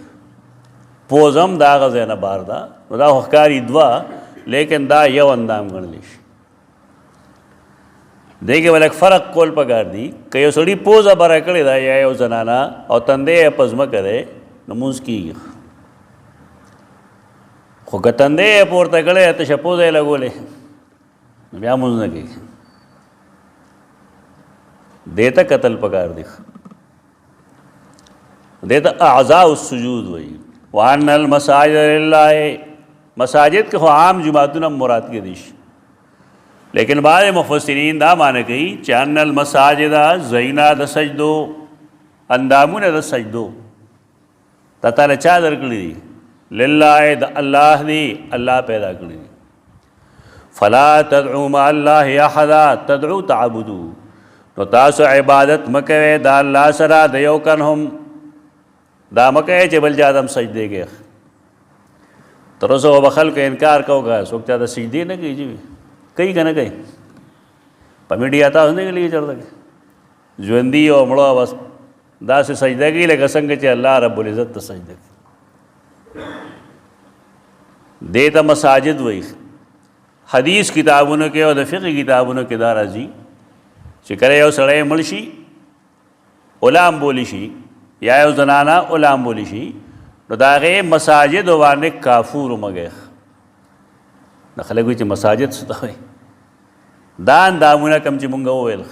پوز هم د هغه ځای نه بار ده نو دا خو ښکاري دوه لیکن دا یو اندام ګڼلی شي دې کې به لږ فرق کول پکار دي که یو سړي پوزه بره کړې ده یا یو زنانه او تندی یې په ځمکه دی نو مونځ کېږي خو که تندې پورته کړی ته شپو ځای لګولې نو بیا مونځ نه کوي. دې ته قتل پکار دی، دې ته اعضاء السجود وایي. وان المساجد لله، مساجد کې خو عام جماعتونه مراد کې دي، لیکن بعض مفسرین دا معنی کوي چې ان المساجد زینا د سجدو، اندامونه د سجدو تا تعالی چا درکړي دي؟ لله، د الله دی، الله پیدا کړي دي. فلا تدعوا مع الله احدا، تدعو تعبدو، نو تاسو عبادت مکوئ دا الله سره د یو کن هم، دا مکوئ چې بل جادم سجدے کې. تر اوسه به خلکو انکار کوګه څوک چا د سجدې نه کوي، جی کوي که نه کوي؟ په میډیا تاسو نه لګي چرته ژوندي او مړه بس داسې سجده کوي لکه څنګه چې الله رب العزت ته سجده کوي. دې ته مساجد وایي. حدیث کتابونو کې او د فقه کتابونو کې دا راځي چې کله یو سړی مړ شي غلام بولی شي یا یو زنانه غلام بولی شي، نو د هغې مساجد باندې کافور ومږی. د خلک وایي چې مساجد څه ته وایي؟ دا اندامونه کم چې مونږ وویل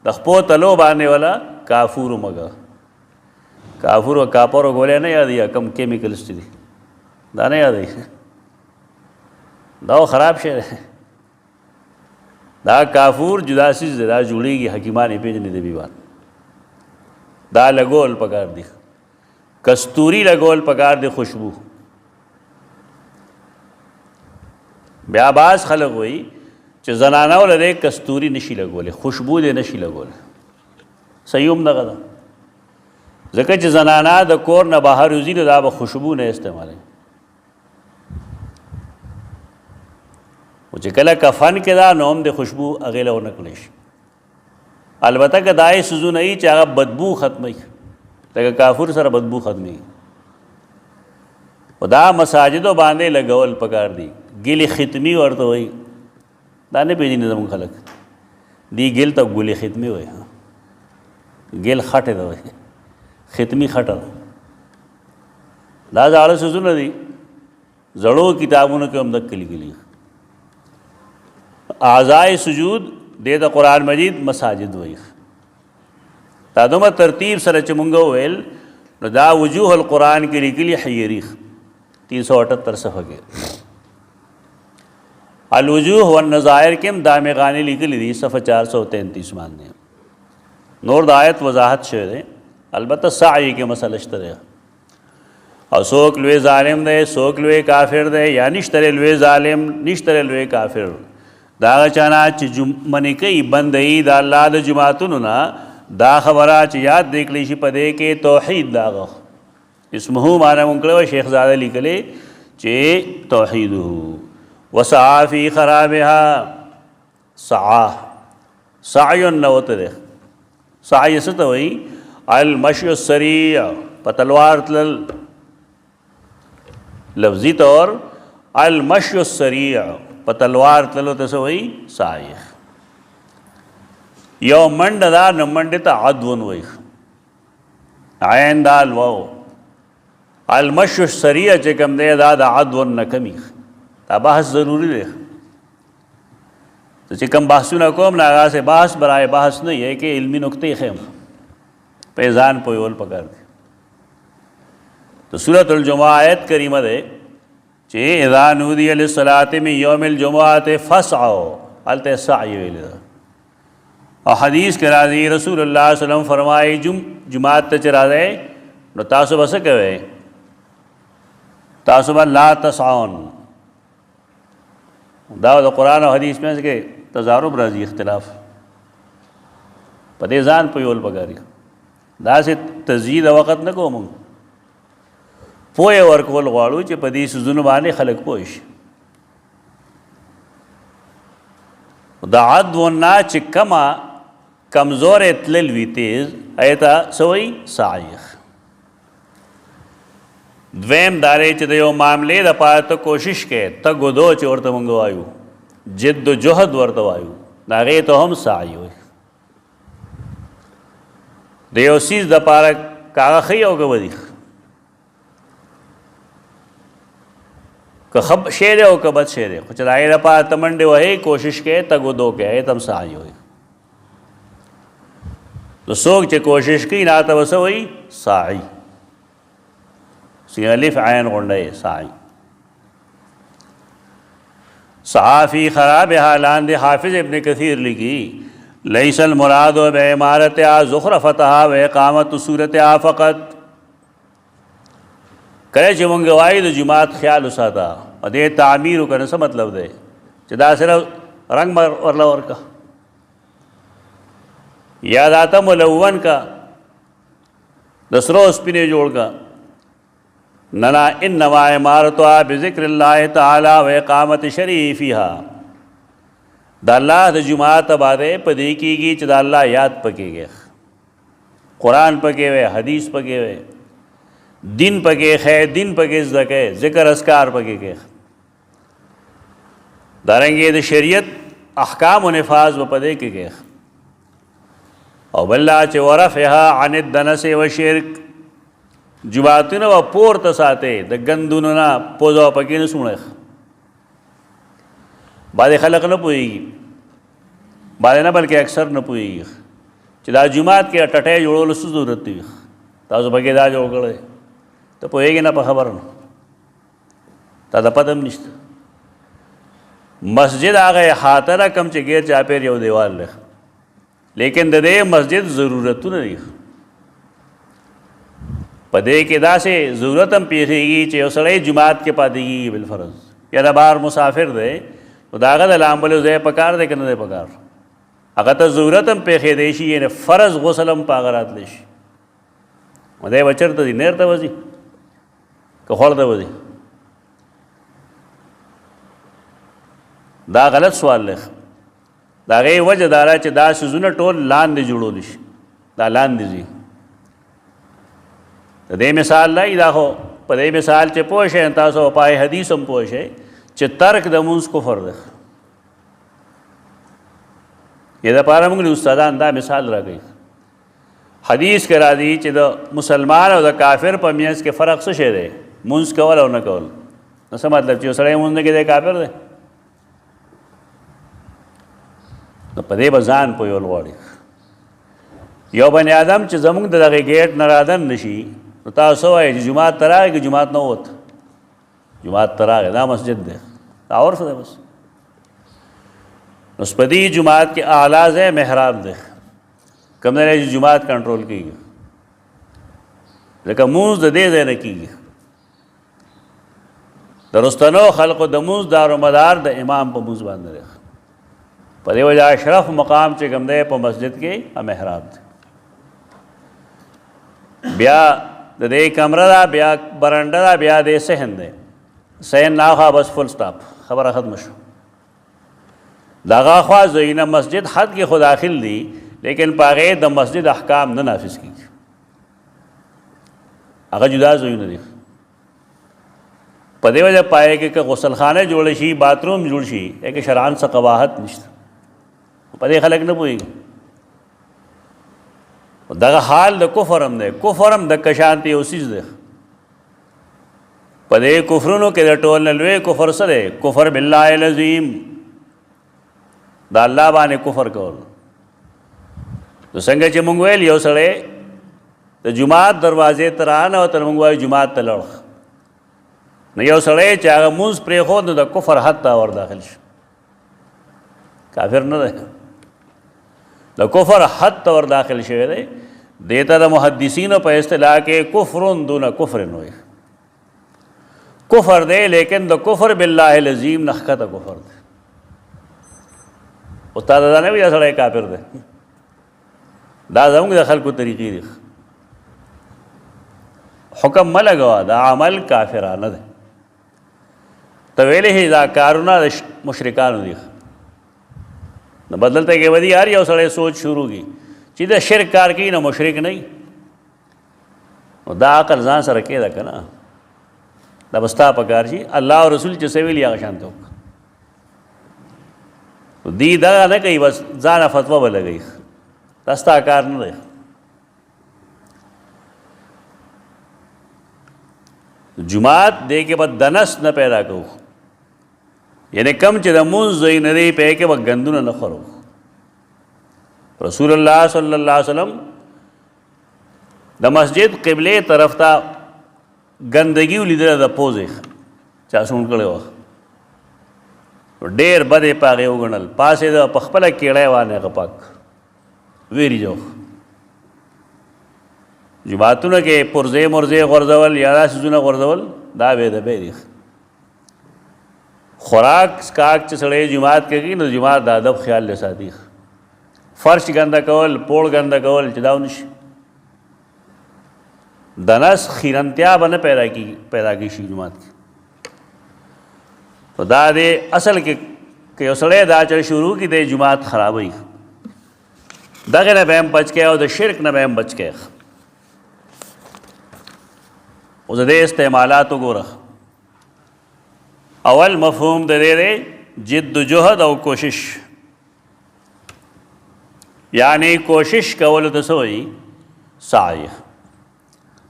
د خپو تلو باندې والا کافور ومږه. کافور و کاپر و ګولې نه یادوي، کم کیمیکلز چې دي دا نه یادوي، دا خراب شی دی. دا کافور جدا چیز دی، دا جوړېږي، حکیمان یې پېژني د بیوان. دا لګول پکار دی، کستوری لګول پکار دی، خوشبو. بیا باز خلق وایي چې زنانو له دې کستوري نشي لګولی، خوشبو دې نشي لګولی. صحیح هم دغه ده، ځکه چې زنانه د کور نه بهر وځي نو دا به خوشبو نه استعمالوي. خو چې کله کفن کې دا نو هم د خوشبو هغې له ونه کړی شي. البته که دا یې څیزونه وي چې هغه بدبو ختموي، لکه کافور سره بدبو ختموي. خو دا مساجدو باندې لګول پکار دي. ګلې ختمي ورته وایي، دا نه پېژني زموږ خلک، دی ګل ته ګلې ختمي وایي. ګل خټې ته وایي، ختمي خټه. دا زاړه څیزونه دي، زړو کتابونو کې هم دقه لیکلي. اعضاء سجود دې ته قرآن مجید مساجد وایي. دا دومره ترتیب سره چې مونږ وویل نو دا وجوه القرآن کې لیکلي حیریخ 378 صفحه کې. الوجوه والنظائر کې هم دامغانی لیکلي دي صفحه 433 باندې. نور د آیت وضاحت شوی دی، البته سعی کې مسله شته دی. او څوک لوی ظالم دی، څوک لوی کافر دی، یا نشته لوی ظالم نشته لوی کافر. دا هغه چانه چې منې کوي بندهي د الله د جماعتونو نه، دا خبره چې یاد دی کړی شي په دې کې توحید د هغه اسمه معنی مونږ کړی شیخ زاده لیکلی چې توحیده وسعا فی خرابها. سعا سعی نوته دی. سعی څه ته وایي؟ المشی السریع، په تلوار تلل. لفظي طور المشی السریع، په تلوار تللو ته څه وایي؟ سعی. یو منډه ده نو منډې ته عدون وایي، عین دال واو. المشی السریع چې کوم دی دا د عدون نه کمی. دا بحث ضروری دی. چې کوم بحثونه کوم نه هغه بحث برای بحث نه یې کې علمي نقطې ښیم په ځان پوهول پکار دی. تو سورۃ الجمعہ آیت کریمه ده چې اذا نودي للصلاة من یوم الجمعة فاسعوا، هلته سعی ویل ده. او حدیث کې راځي رسول الله صلی الله علیه وسلم فرمایي جمعات ته چې راځئ نو تاسو به څه کوئ؟ تاسو به لا تسعون. دا د قرآن او حدیث میں کې تضارب راځي، اختلاف. په دې ځان پوهول پکار دی. داسې تزیید وخت نه کوو موږ، پوهه ورکول غواړو چې په دې څیزونو باندې خلک پوه شي. د عدو نه چې کمه کمزورې تلل وي تیز، هغې ته څه وایي؟ سعی. دویم دا دی چې د یو معاملې دپاره ته کوشش کوې، تګ و دو چې ورته مونږ وایو، جد و جهد ورته وایو، د هغې ته هم سعی وایي. د یو څیز دپاره که هغه ښه او که بدي، که خب شعر ہے او که بد شعر ہے خو چې د هغې لپاره ته منډې وهې کوشش کوې تګ و دو کوې تم سعی وایي نو څوک چې کوشش کوي نه ته به څه وایي سعی سی الف عین غونډه سعی صحافی خرابها لاندې حافظ ابن کثیر لکھی لیس المراد بعمارتها زخرفتها و اقامت صورتها فقط کله چې مونږ وایو د جماعت خیال وساته او دې تعمیر وکړه څه مطلب دی چې دا صرف رنگ ورله ورکا یا داته ملون کا د سرو سپینې جوړ کا ننا انما عمارتها بذکر الله تعالی و اقامت شریفها دا الله د جماعت باندې پدې کېږي چې دا الله یاد پکېږي قرآن پکې وي حدیث پکې وي دین پکې خیر دین پکې زده کوي ذکر اذکار پکې کوي دارنګې د شریعت احکام و نفاذ و پدې کې کوي او بل چې ورفعها عن الدنس و شرک جماعتونه و پورته ساتي د ګندونو نه پوزو پکې نه سونه بعضې خلق نه پوهېږي بعضې نه بلکې اکثر نه پوهېږي چې دا جومات کې ټټۍ جوړولو څه ضرورت دی تاسو پکې دا جوړ کړی ته پوهېږې نه په خبره نه تا ته پته هم نشته مسجد هغه احاطه ده کوم چې غیر چاپېر یو دیوال دی لیکن د دې مسجد ضرورتونه دي په دې کې داسې ضرورت هم پیښېږي چې یو سړی جومات کې پاتې کېږي بالفرض یا د بهر مسافر دی نو د هغه د لامبلو ځای پکار دی که نه دی پکار هغه ته ضرورت هم پېښېدی شي یعنې فرض غسل هم په هغه راتلی شي نو دی به چېرته ځي نیر ته به ځي که خوړ ته به ځي دا غلط سوال دی د هغې وجه دا ده چې دا څیزونه ټول لاندې جوړولی شي دا لاندې ځي د دې مثال لای دا خو په دې مثال چې پوه شئ تاسو پای حدیث هم پوه شئ چې ترک د مونځ کفر دی یې دپاره موږ استادان دا مثال راکوي حدیث کې راځي چې د مسلمان او د کافر په منځ کې فرق څه شی دی مونځ کول او نه کول نو څه مطلب چې یو سړی مونځ نه کوي دی کافر دی نو په دې به ځان پوهول غواړي یو بني آدم چې زموږ د دغې ګیټ نه رادن نه شي نو تاسو وایئ چې جومات ته راغی که جومات نه ووت جومات ته راغی دا مسجد دی دا عرف دی بس نو په دې جومات کې اعلی ځای محراب دی کوم ځای چې جومات کنټرول کېږي ځکه مونځ د دې ځای نه کېږي د رستنو خلقو د مونځ دارومدار د امام په مونځ باندې دی په دې وجه اشرف مقام چې کوم دی په مسجد کې محراب دی بیا د دې کمره ده بیا برنډه ده بیا د صحن دی صحن ناخوا بس فل سټاپ خبره ختمه شو د هغه خوا ځایونه مسجد حد کې خو داخل دي لیکن په هغې د مسجد احکام نه نافظ کېږي هغه جدا ځایونه دي په دې وجه پایې کې که غسل خانه جوړه شي باتروم جوړ شي کې شرعاً څه قباحت نشته په دې خلک نه پوهېږي دغه حال د کفر هم دی کفر هم د کشانتی یو څیز دی په دې کفرونو کې د ټول نه لوی کفر څه دی کفر بالله العظیم د الله باندې کفر کول نو څنګه چې مونږ ویل یو سړی د جومات دروازې ته رانه او تر مونږ وایو جومات ته لړ نو یو سړی چې هغه مونځ پرېښود نو د کفر حد ته ور داخل شو کافر نه دی د کفر حد ته ور داخل شوی دی دې ته د محدثینو په اصطلاح کې کفر دون کفر وایي کفر دی لیکن د کفر بالله العظیم نه ښکته کفر دی استاد دا نه وي دا سړی کافر دی دا زموږ د خلکو طریقې دي حکم مه لګوه دا عمل کافرانه دی ته ویلې دا کارونه د مشرکانو دي نو بدلته کې ودی هر یو سړی سوچ شروع کی چې د شرک کار کوي نه مشرک نه نو دا عقل ځان سره کې ده که نه دا به ستا په کار شي الله او رسول چې څه ویلي هغه شانته وکړه دی دغه نه کوي بس ځانه فتوا به لګوي دا ستا کار نه دی جماعت دې کې به دنس نه پیدا کوو یعنی کم چې د مونځ ځای نه دی په کې به ګندونه نه خورو. رسول الله صلی الله علیه وسلم د مسجد قبله طرف ته ګندګي ولیدله د پوزې چا سون کړی وه ډېر بدې په هغې وګڼل پاسې د په خپله کېړی وانه هغه پاک ویري جو جماعتونه کې پرزې مرزې غورځول یا دا څیزونه غورځول دا بې د بې دي. خوراک سکاک چې سړی جماعت کې کوي نو جماعت د ادب خیال له ساتي. فرش ګنده کول پوړ ګنده کول چې دا ونشي د نس خیرنتیا به نه پیدا کېږي جماعت کې. نو دا دی اصل کې که یو سړی دا چل شروع کړي دی جماعت خرابوي. دغې نه به هم بچ کې او د شرک نه به هم بچ کې. اوس د دې استعمالات وګوره. اول مفهوم د دې دی جد و جهد او کوشش، یعنی کوشش کولو ته څه وایي؟ سعی.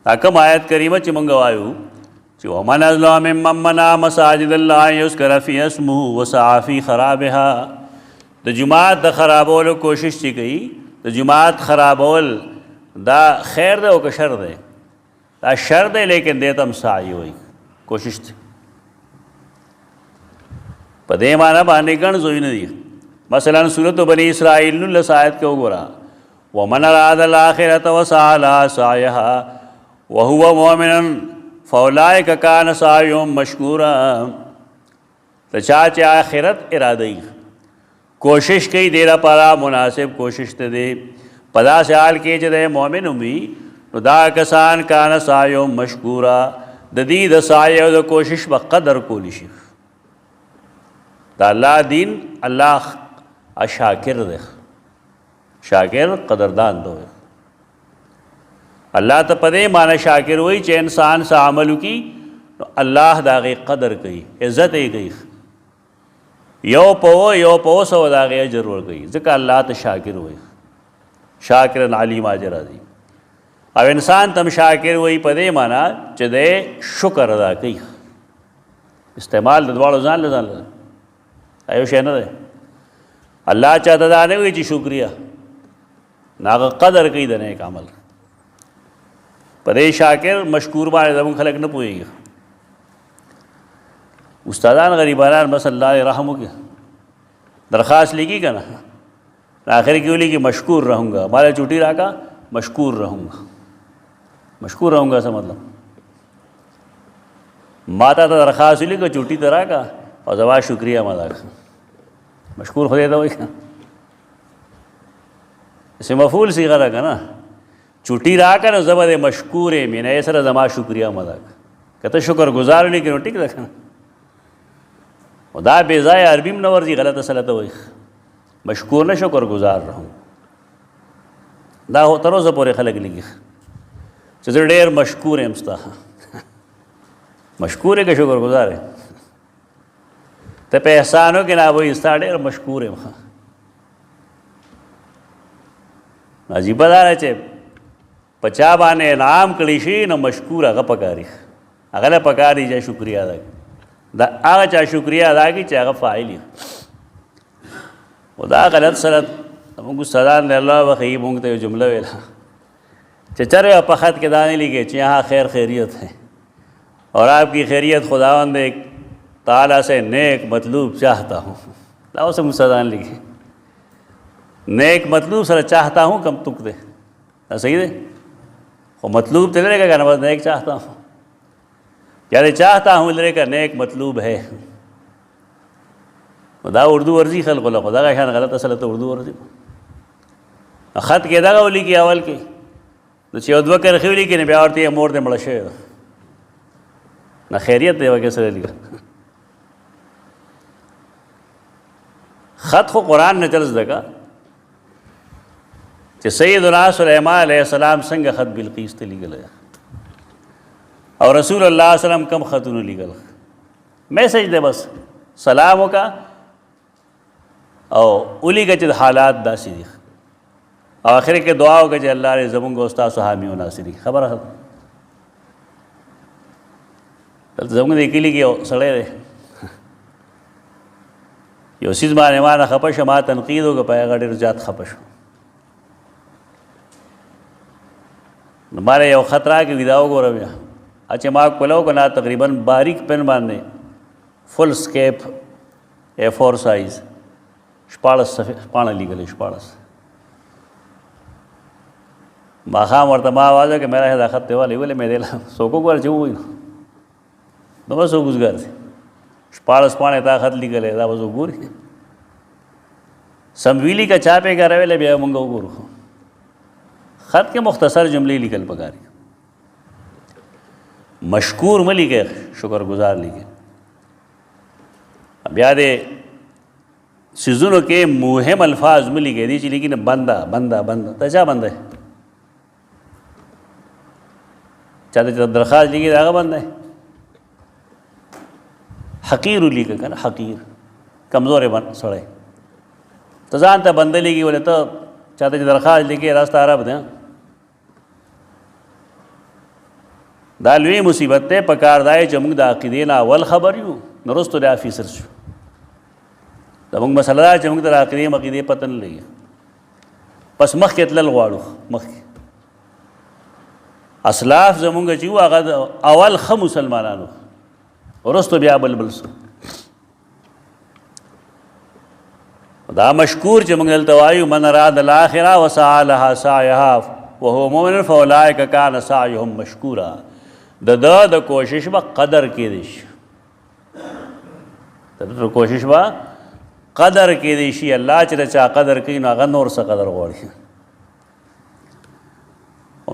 دا کوم آیت کریمه چې موږ وایو چې ومن اظلم ممن منع مساجد الله یذکر فیها اسمه وسعى فی خرابها. د جماعت د خرابولو کوشش چې کوي، د جماعت خرابول دا خیر دی او که شر دی؟ دا شر دی، لیکن دې ته هم سعی وایي، کوشش دی. په دې معنی باندې ګڼ ځایونه دي. مثلا سورت بنی اسرائیل 19 آیت کې وګوره ومن اراد الاخرة وسعى لها سعيها وهو مؤمن فاولئک کان سعیهم مشکورا. ته چا چې آخرت اراده یي کوشش کوي دې لپاره مناسب کوشش ته دی په داسې حال کې چې د مؤمن وي نو دا کسان کان سعیهم مشکورا د دې د سعی او د کوشش په قدر کولی شي. دا الله دین الله شاکر دی، شاکر قدردان دی. الله ته په دې معنی شاکر وایي چې انسان څه عمل وکړي نو الله د هغې قدر کوي، عزت یې کوي، یو په سوه د هغې اجر ورکوي. ځکه الله ته شاکر وایي، شاکرن علیم اجر راځي. او انسان ته هم شاکر وایي په دې معنی چې دی شکر ادا کوي. استعمال د دواړو ځان له ځان له یو شی نه دی. الله چاته دا نه وایي چې شکریه، نو هغه قدر کوي د نیک عمل. په دې شاکر مشکور باندې زموږ خلک نه پوهېږي. استادان غریبانان بس الله رحم وکړي درخواست لیکي که نه آخر کې ولیکي مشکور رہوں گا، مالا چوٹی راکا مشکور رہوں گا. مشکور رہوں گا څه مطلب؟ ما ته درخواست ولیکه چوټي ته راکا او زما شکریه م ادا کړه. مشکور خدای ته وایي که اسم مفعول صیغه ده که نه. چوټي راکه نو زه به د مشکور یم، یعنې سره زما شکریه م ادا کړه. که ته شکر ګزار نه کړې نو ټیک ده که نه. و دا بې ځایه عربي م نه ورځي، غلطه سلطه وایي. مشکور نه شکر گزار رہوں. دا تر اوسه پورې خلک لیکي چې زه ډېر مشکور یم ستا. مشکور یې که شکر گزار یې؟ ته په احسان وکړې نه وایي ستا ډېر مشکور یم. عجیبه دا ده چې په چا باندې انعام کړی شي نو مشکور هغه پکاري، هغه له پکاري چې شکریه ادا کړي. دا هغه چا شکریه ادا کړي چې هغه فاعل وي. و دا غلط سلط موږ استادان دی الله بخښي موږ ته یو جمله ویله چې چرے په خط کې دا نه لیکي چې یہاں خیر خیریت ہے اور آپ کی خیریت خداوند تعالیٰ سے نیک مطلوب چاہتا ہوں. دا اوس هم استادان لیکي نیک مطلوب سره چاہتا ہوں کم تک دے. دا صحیح دی خو مطلوب ته لري که نه بس نیک چاہتا ہوں یا چاہتا ہوں لري که نیک مطلوب ہے. دا اردو ورزي خلکو له خو دغه شان غلطه سلطه اردو ورزي. خط کې دغه ولیکي اول کې نو چې یو دوه کرښې ولیکي نو بیا ورته یې مور دې مړه شوې ده نه خیریت دی وکې سره لیکه. خط خو قرآن نه چل زده که چې سیدنا سلیمان علیه السلام څنګه خط بلقیس ته لیکلی او رسول الله صلی وسلم کم خطونه لیکل. میسج دی بس سلام وکړه او ولیکه چې حالات داسې دي او آخر کې دعا وکړه چې الله دې زموږ او ستاسو حامي او ناصر وي. خبره ختمه. دلته زموږ د کلي کې یو سړی دی یو څیز باندې ما نه خفه شه، ما تنقید وکړه، په هغه ډېر زیات خفه شو. نو ما یو خط راکړ، وي دا وګوره بیا. چې ما کوله وکړه تقریبا باریک پن باندې فل سکیپ A4 سائز 14 پاڼه لیکلې، 14. ماښام ورته ما آواز وکړه میرا دا خط دی والی، ولې مې دی څوک وګوره چې ووایي نو دومره څوک وزګار دی. 14 پاڼې تا خط لیکلی، دا به څوک ګوري؟ سمویلی کا چاپې کارولی بیا موږ وګورو. خط کې مختصر جملې لیکل پکار دي. مشکور مه لیکئ، شکر گزار لیکئ. بیا دې څیزونو کې مهم الفاظ مه لیکئ، دې چې لیکي نه بنده بنده بنده، ته چا بنده یې؟ چا ته چې درخواست لیکي د هغه بنده یې؟ حقیر لیکه که نه، حقیر کمزورې سړی. ته ځان ته بنده لیکي، ولې ته چا ته چې درخواست لیکي راسته عرب دی. دا لوی مصیبت دی. په کار دا چې موږ د عقیدې نه اول خبر یو، نو وروستو د افیسر شو. زموږ مسله دا چې موږ د عقیدې پته نه لګي، پس مخکې تلل غواړو. مخکې اسلاف زمونږ چې وو هغه اول ښه مسلمانانو، وروستو بیا بلبل سو. دا مشکور چې موږ دلته وایو من اراد الاخره وسعى لها سعيها وهو مؤمن فاولئك كان سعيهم مشکورا. د کوشش به قدر کېدی شي، د کوشش به قدر کېدی شي. الله چې د چا قدر کوي نو هغه نور څه قدر غواړي.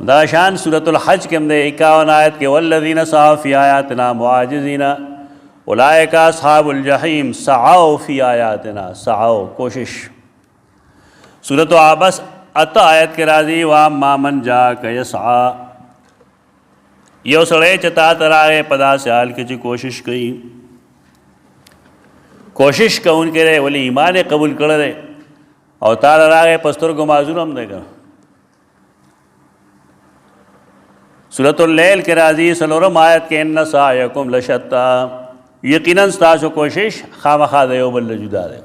دا شان سورة الحج کې هم دی 51 آیت کې والذین سعوا فی آیاتنا معاجزین اولئک اصحاب الجحیم سعوا فی آیاتنا. سعوا کوشش. سورة عبس 8 آیت کې راځي واما من جاءک یسعى. یو سړی چې تا ته راغی په داسې حال کې چې کوشش کوي، کوشش کوونکی دی، ولې ایمان یې قبول کړی دی او تا ته راغی په سترګو معذور هم دی که. سورة اللیل کې راځي 4 آیت کې ان سعیکم لشتی. یقیناً ستاسو کوشش خامخا د یو بل نه جدا دی.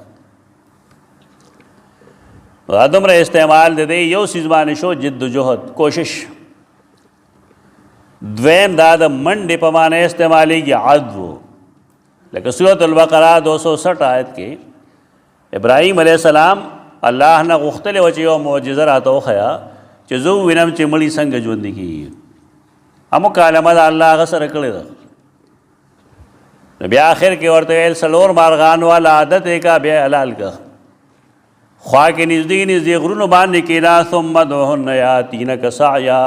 دا دومره استعمال د دی یو څیز باندې شو، جد و جهد، کوشش. دویم دا د منډې په معنی استعمالیږي، عدو. لکه سورة البقره 260 آیت کې ابراهیم علیہ السلام الله نه غوښتلی وه چې یو معجزه راته وښیه چې زه ووینم چې مړي څنګه ژوندي کېږي. مکالمه د الله هغه سره کړې ده. بیا آخر کې ورته ویل 4 مارغان والا عادت یې کا، بیا حلال کا. خوا کې نږدې غرونو باندې کېنا ثم ادعهن یاتینک سعیا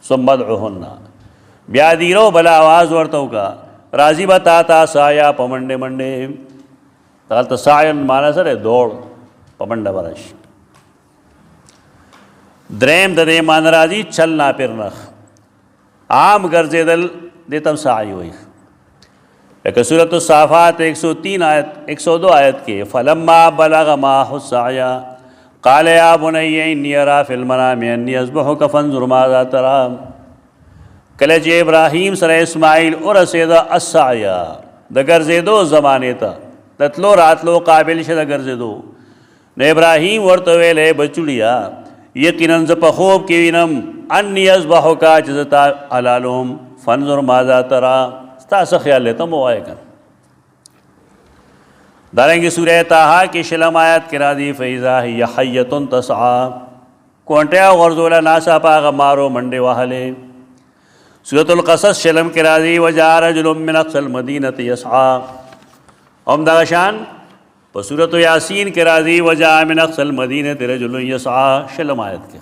ثم ادعهن. بیا دیرو بلا آواز ورته وکړه راځي به تا ته سعیا په منډې منډې. دلته سعی معنا سره دوړ په منډه به راشي. دریم د دې معنی راځي چلنا پرنخ، عام ګرځېدل دې ته هم سعی وایي. لکه سورة الصافات 102 آیت کې فلما بلغ معه السعی قال یا بنی انی اری فی المنام انی اذبحک فانظر ماذا تری. کله چې ابراهیم سره اسماعیل ورسېده السعی، د ګرځېدو زمانې ته، د تلو راتلو قابل شه د ګرځېدو، نو ابراهیم ورته ویلې بچوړیا یقیناً زه په خوب کې وینم انی اذبحک چې زه تا حلالوم فانظر ماذا تری. ستا څه خیال دی ته مو ووایه که. دارنګې سورہ طه کې 6 آیت کې راځي فاذا هی حیة تسعى. کونټه غرزوله ناڅاپه هغه مارو منډې وهلې. سورة القصص 6 کې راځي وجاء رجل من اقصى المدینة یسعى. همدغه شان په سورة یاسین کې راځي وجاء من اقصى المدینة رجل یسعى. 6 آیت کې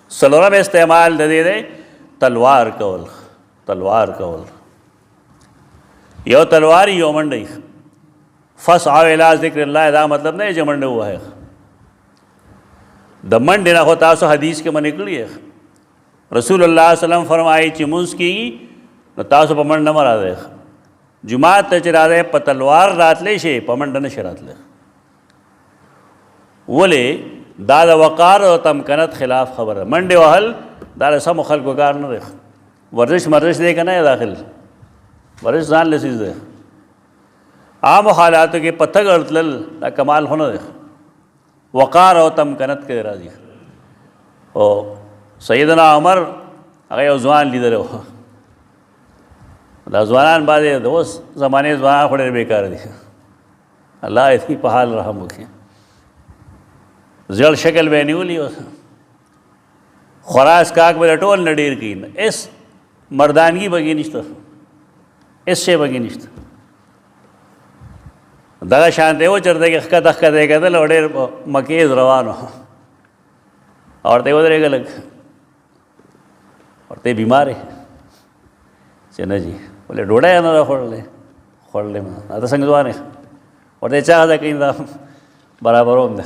4 استعمال د دې دی تلوار کول. تلوار کول، یو تلوار یو منډی. فسعوا الی ذکر الله، دا مطلب نه چې منډه ووهئ. د منډې نه خو تاسو حدیث کې منې کړي. رسول الله صلی الله علیه وسلم فرمایي چې مونځ کېږي نو تاسو په منډه مه راځئ. جماعت ته چې راځئ په تلوار راتلی شئ، په منډه نه شئ راتلی. ولې دا د وقار او تمکنت خلاف خبره. منډې وهل دا د سمو خلکو کار نه دی. ورزش مرزش دی که نه داخل، ورزش ځان له څیز دی. عام حالاتو کې پتګ ارتل دا کمال هونه دی وقار او تمکنت کې راځي. او سیدنا عمر هغه یو ځوان لیدل و. دا ځوانان باندې د اوس زمانې ځوانان خو ډېر بیکار دي. الله دې په حال رحم وکړي. زړ شکل به یې نیولي اوس خوراک کاک به ټول نه ډېر کوي اس مردانګي به کې نشته اس شی به کې نشته. دغه شان دی و چېرته کې ښکته ښکته یې کتل او ډېر مکیز روان و. ورته یې ودرېږه لږ ورته یې بیمار یې چې نه جي ولې ډوډۍ یې نه ده خوړلې ما ته څنګه ځوان یې ورته یې چا ده کوي دا برابروم ده.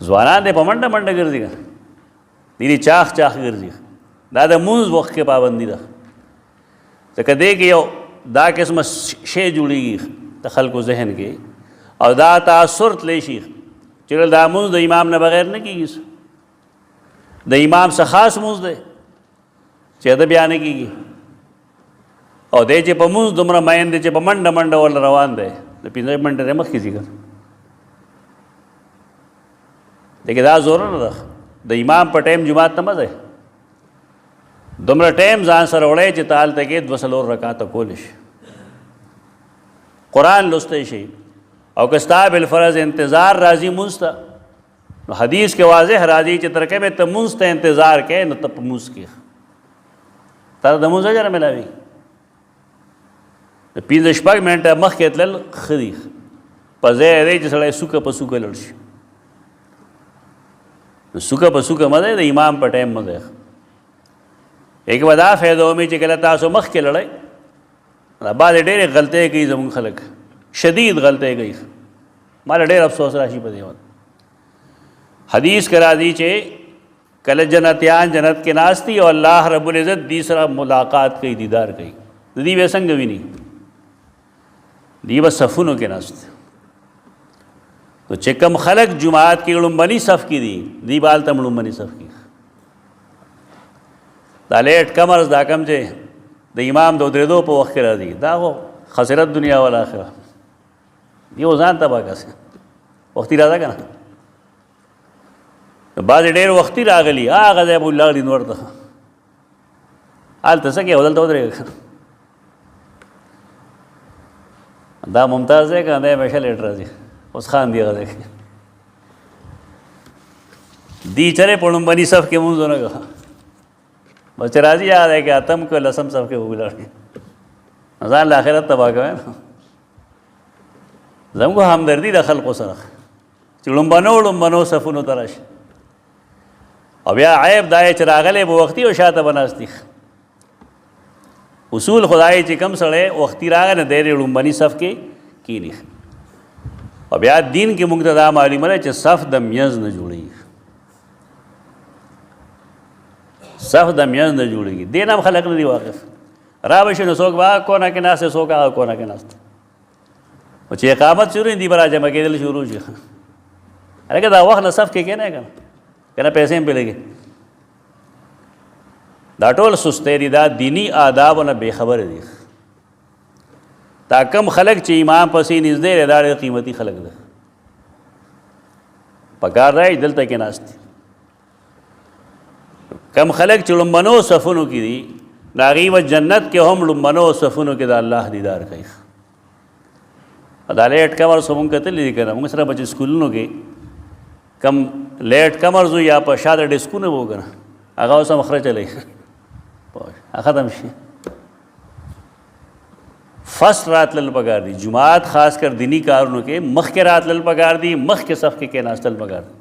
ځوانان دی په منډه منډه ګرځي که دیني چاخ ګرځي. دا د مونځ وخت کې پابندي ده ځکه دی کې یو دا قسمه شی جوړېږي د خلکو ذهن کې او دا تاثر تلی شي چې دا مونځ د امام نه بغیر نه کېږي. د امام څخه خاص مونځ دی چې د بیا نه کېږي او دی چې په مونځ دومره مین دی چې په منډه منډه ول روان دی د 15 منټه دی مخکې ځي که دیکھې دا زور نه ده د امام په ټایم جماعت ته مه ځئ دومره ټایم ځان سره وړی چې ته هلته کې 2 رکعاته کولی شي قرآن لوستی شي او که ستا بالفرض انتظار راځي مونځ ته نو حدیث کې واضح راځي چې تر کومې ته مونځ ته انتظار کوې نو ته په مونځ کې تا ته د مونځ اجر ملاوي. د 15-16 منټه مخکې تلل ښه دي په ځای دی چې سړی سوکه په سوکه لړ شي. نو سوکه په سوکه مه ځئ د امام په ټایم مه ځئ. ایک به دا فایده ومي چې کله تاسو مخکې لړئ بعضې ډېرې غلطۍ کوي زموږ خلک شدید غلطۍ کوي ما له ډېر افسوس راشي په دې باندې. حدیث کې راځي چې کله جنتیان جنت کې ناست دي او الله رب العزت دې سره ملاقات کوي دیدار کوي د دې به څنګه ویني دی به صفونو کې ناست. نو چې کوم خلک جماعت کې لومبني صف کې دي دی به هلته لومبني صف کې دا لیټ کمرز دا کم چې د امام د ودرېدو په وخت کې راځي دا خو خسرت دنیا والآخره یو ځان تباه کړه وختي راځه که نه بعضې ډېر وختي راغلي هغه ځای به ولاړ دي نور ته هلته څه کوې دلته ودرېږه دا ممتاز دی که دی همیشه لیټ راځي اوس خان دی هغه ځای کې دی چرې په لومبني صف کې مونځ ونه کړه بس چې راځي یاد دی که اتم که لسم صف کې ولاړ ځان له آخرت تباه کوی زموږ همدردي د خلقو سره چې لومبنو صفونو ته راشي او بیا عیب دا چې راغلی به وختي او شاته به ناستي. اصول خدای چې کم سړی وختي راغی نه دی لومبني صف کې کینی او بیا دین کې موږ ته دا معلومه ده چې صف د میز نه جوړېږي صف د میز نه جوړېږي دې نه هم خلک نه دي واقف را به شي نو څوک به کونه کې ناست دی څوک هغه کونه کې ناست او چې اقامت شروع دی به را جمع کېدل شروع شي هلکه دا وخت نه صف کې کېنه که نه پیسې هم پې لګي دا ټول سستی دي دا دیني آدابو نه بې خبره دي. دا کم خلک چې امام پسې نږدې دی دا ډېر قیمتي خلک ده پکار دی دلته کې ناست دي. کم خلک چې لومبنو صفونو کې دي د هغوی به جنت کې هم لومبنو صفونو کې د الله دیدار کوي. دا لیټ کمر څه مونږ کتلي دي که نه مونږ سره به چې سکولونو کې کم لیټ کمرز وي یا په شا د ډیسکونه به و که نه هغه اوس هم خره چلی ختم شي. فسٹ راتلل پکار دي جماعت خاص کر دینی کارونو کې مخکې راتلل پکار دي مخکې صف کې کېناستل پکار دي.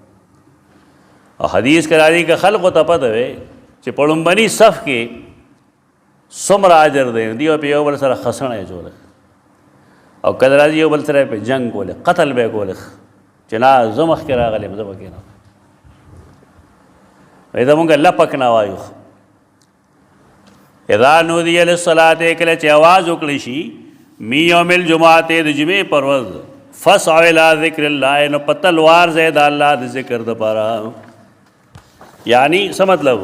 او حدیث کې راځي که خلقو ته پته وی چې په لومبني صف کې څومره اجر دی دی په یو بل سره خسنه جوړه او کله راځي یو بل سره په جنگ کوله قتل به کوله چې نه زه مخکې راغلی یم زه به کېنم وایي زمونږ لپک نه وایو اذا نودی للصلاة کله چې آواز وکړی شي می یوم الجمعة د جمعې پر ورځ فاسعوا الی ذکر الله نو په تلوار ځای د الله د ذکر دپاره یعنی څه مطلب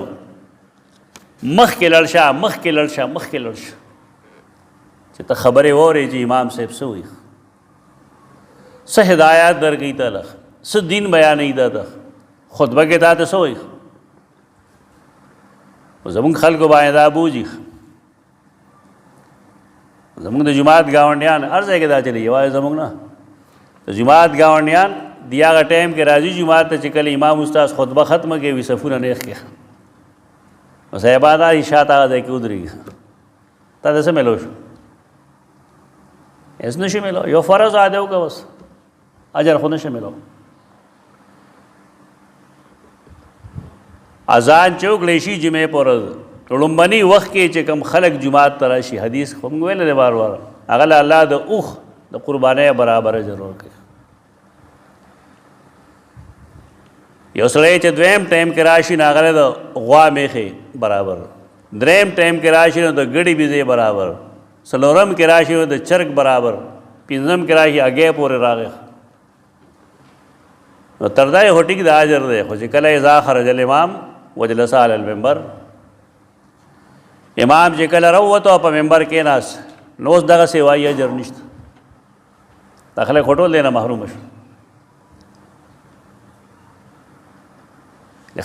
مخکې لړ شه مخکې لړ شه مخکې لړ شه چې ته خبرې وورې چې امام صاحب څه وایي، څه هدایات درکوي تاله، څه دین بیانوي تا ته، خطبه کې تا ته څه وایي. زمونږ خلکو باندې دا بوجي، زمونږ د جماعت ګاونډیان هر ځای کې دا چلي، یوازې زمونږ نه، د جماعت ګاونډیان دی هغه ټایم کې راځي جماعت ته چې کله امام استاد خطبه ختمه کوي وي صفونه نیخ کې صاحبان دا شاته هغه ځای کې ودرېږي. تا ته څه میلو شو؟ هېڅ نه شي میلو، یو فرض ادا وکړه بس، اجر خو نه شي میلو. اذان چې وکړی شي جمعې په ورځ لومبني وخت کې چې کوم خلک جماعت ته راشي، حدیث خو موږ ویلی دی بار بار، هغه له الله د اوښ د قربانۍ برابر اجر ورکوي. یو سړی چې دویم ټایم کې راشي نو هغه د غوا میخې برابر، دریم ټایم کې راشي نو د ګډې بیزې برابر، څلورم کې راشي نو د چرګ برابر، پنځم کې راشي هګۍ پورې راغی. نو تر دا یې خو ټیک د اجر دی، خو چې کله اذا خرج الامام وجلس علی المنبر، امام چې کله راووتو په منبر کې ناست نو اوس دغسې وایي اجر نشته، دا خلک خو ټول دی نه محروم شو.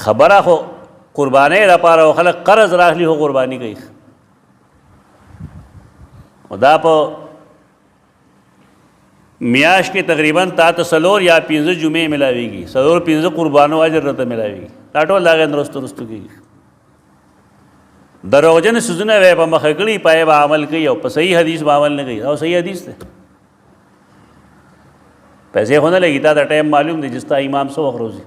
خبره خو قربانۍ لپاره خلک قرض راخلي خو قرباني کوي، او دا په میاشت کې تقریبا تا ته څلور یا پنځه جمعې ملاویږي، څلور پنځه قربانو اجر راته ملاویږي، دا ټول د هغې نه رستو رستو کېږي. دروغجن څیزونه به یې په مخه کړي، پای به عمل کوي او په صحیح حدیث به عمل نه کوي، او صحیح حدیث دی پیسې خو نه لګي، تا ته ټایم معلوم دی چې ستا امام څه وخت روزي،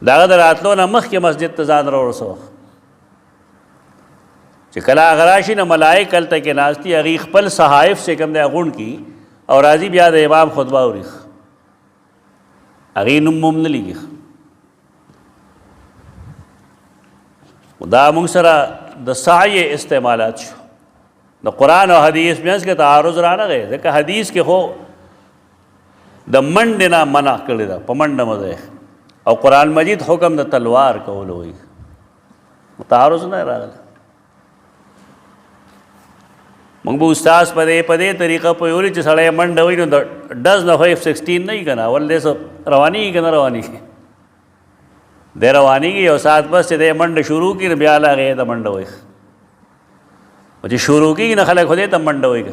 د هغه د راتلو نه مخکې مسجد ته ځان راورسوه، چې کله هغه راشي نو ملایک هلته کې ناست دي، هغې خپل صحایف چې کوم دی غونډ کړي او راځي بیا د امام خطبه اوري، هغې نوم موم نه لیکي. دا موږ سره د سعی استعمالات شو، د قرآن او حدیث منځ کې تعارض رانغی، ځکه حدیث کې خو د منډې نه منع کړې ده، په منډه مه، او قرآن مجید حکم د تلوار کولو وایي، تعارض نه راغلی. موږ به استاذ په دې طریقه پوهېږو چې سړی منډه وایي نو د ډز نه خو F-16 نه وي که نه، اول دی روانېږي که نه روانېږي، دی روانېږي یو ساعت بس چې دی منډه شروع کړي نو بیا له هغې ته منډه وایي، او چې شروع کېږي نو خلک خو دې ته منډه وایي،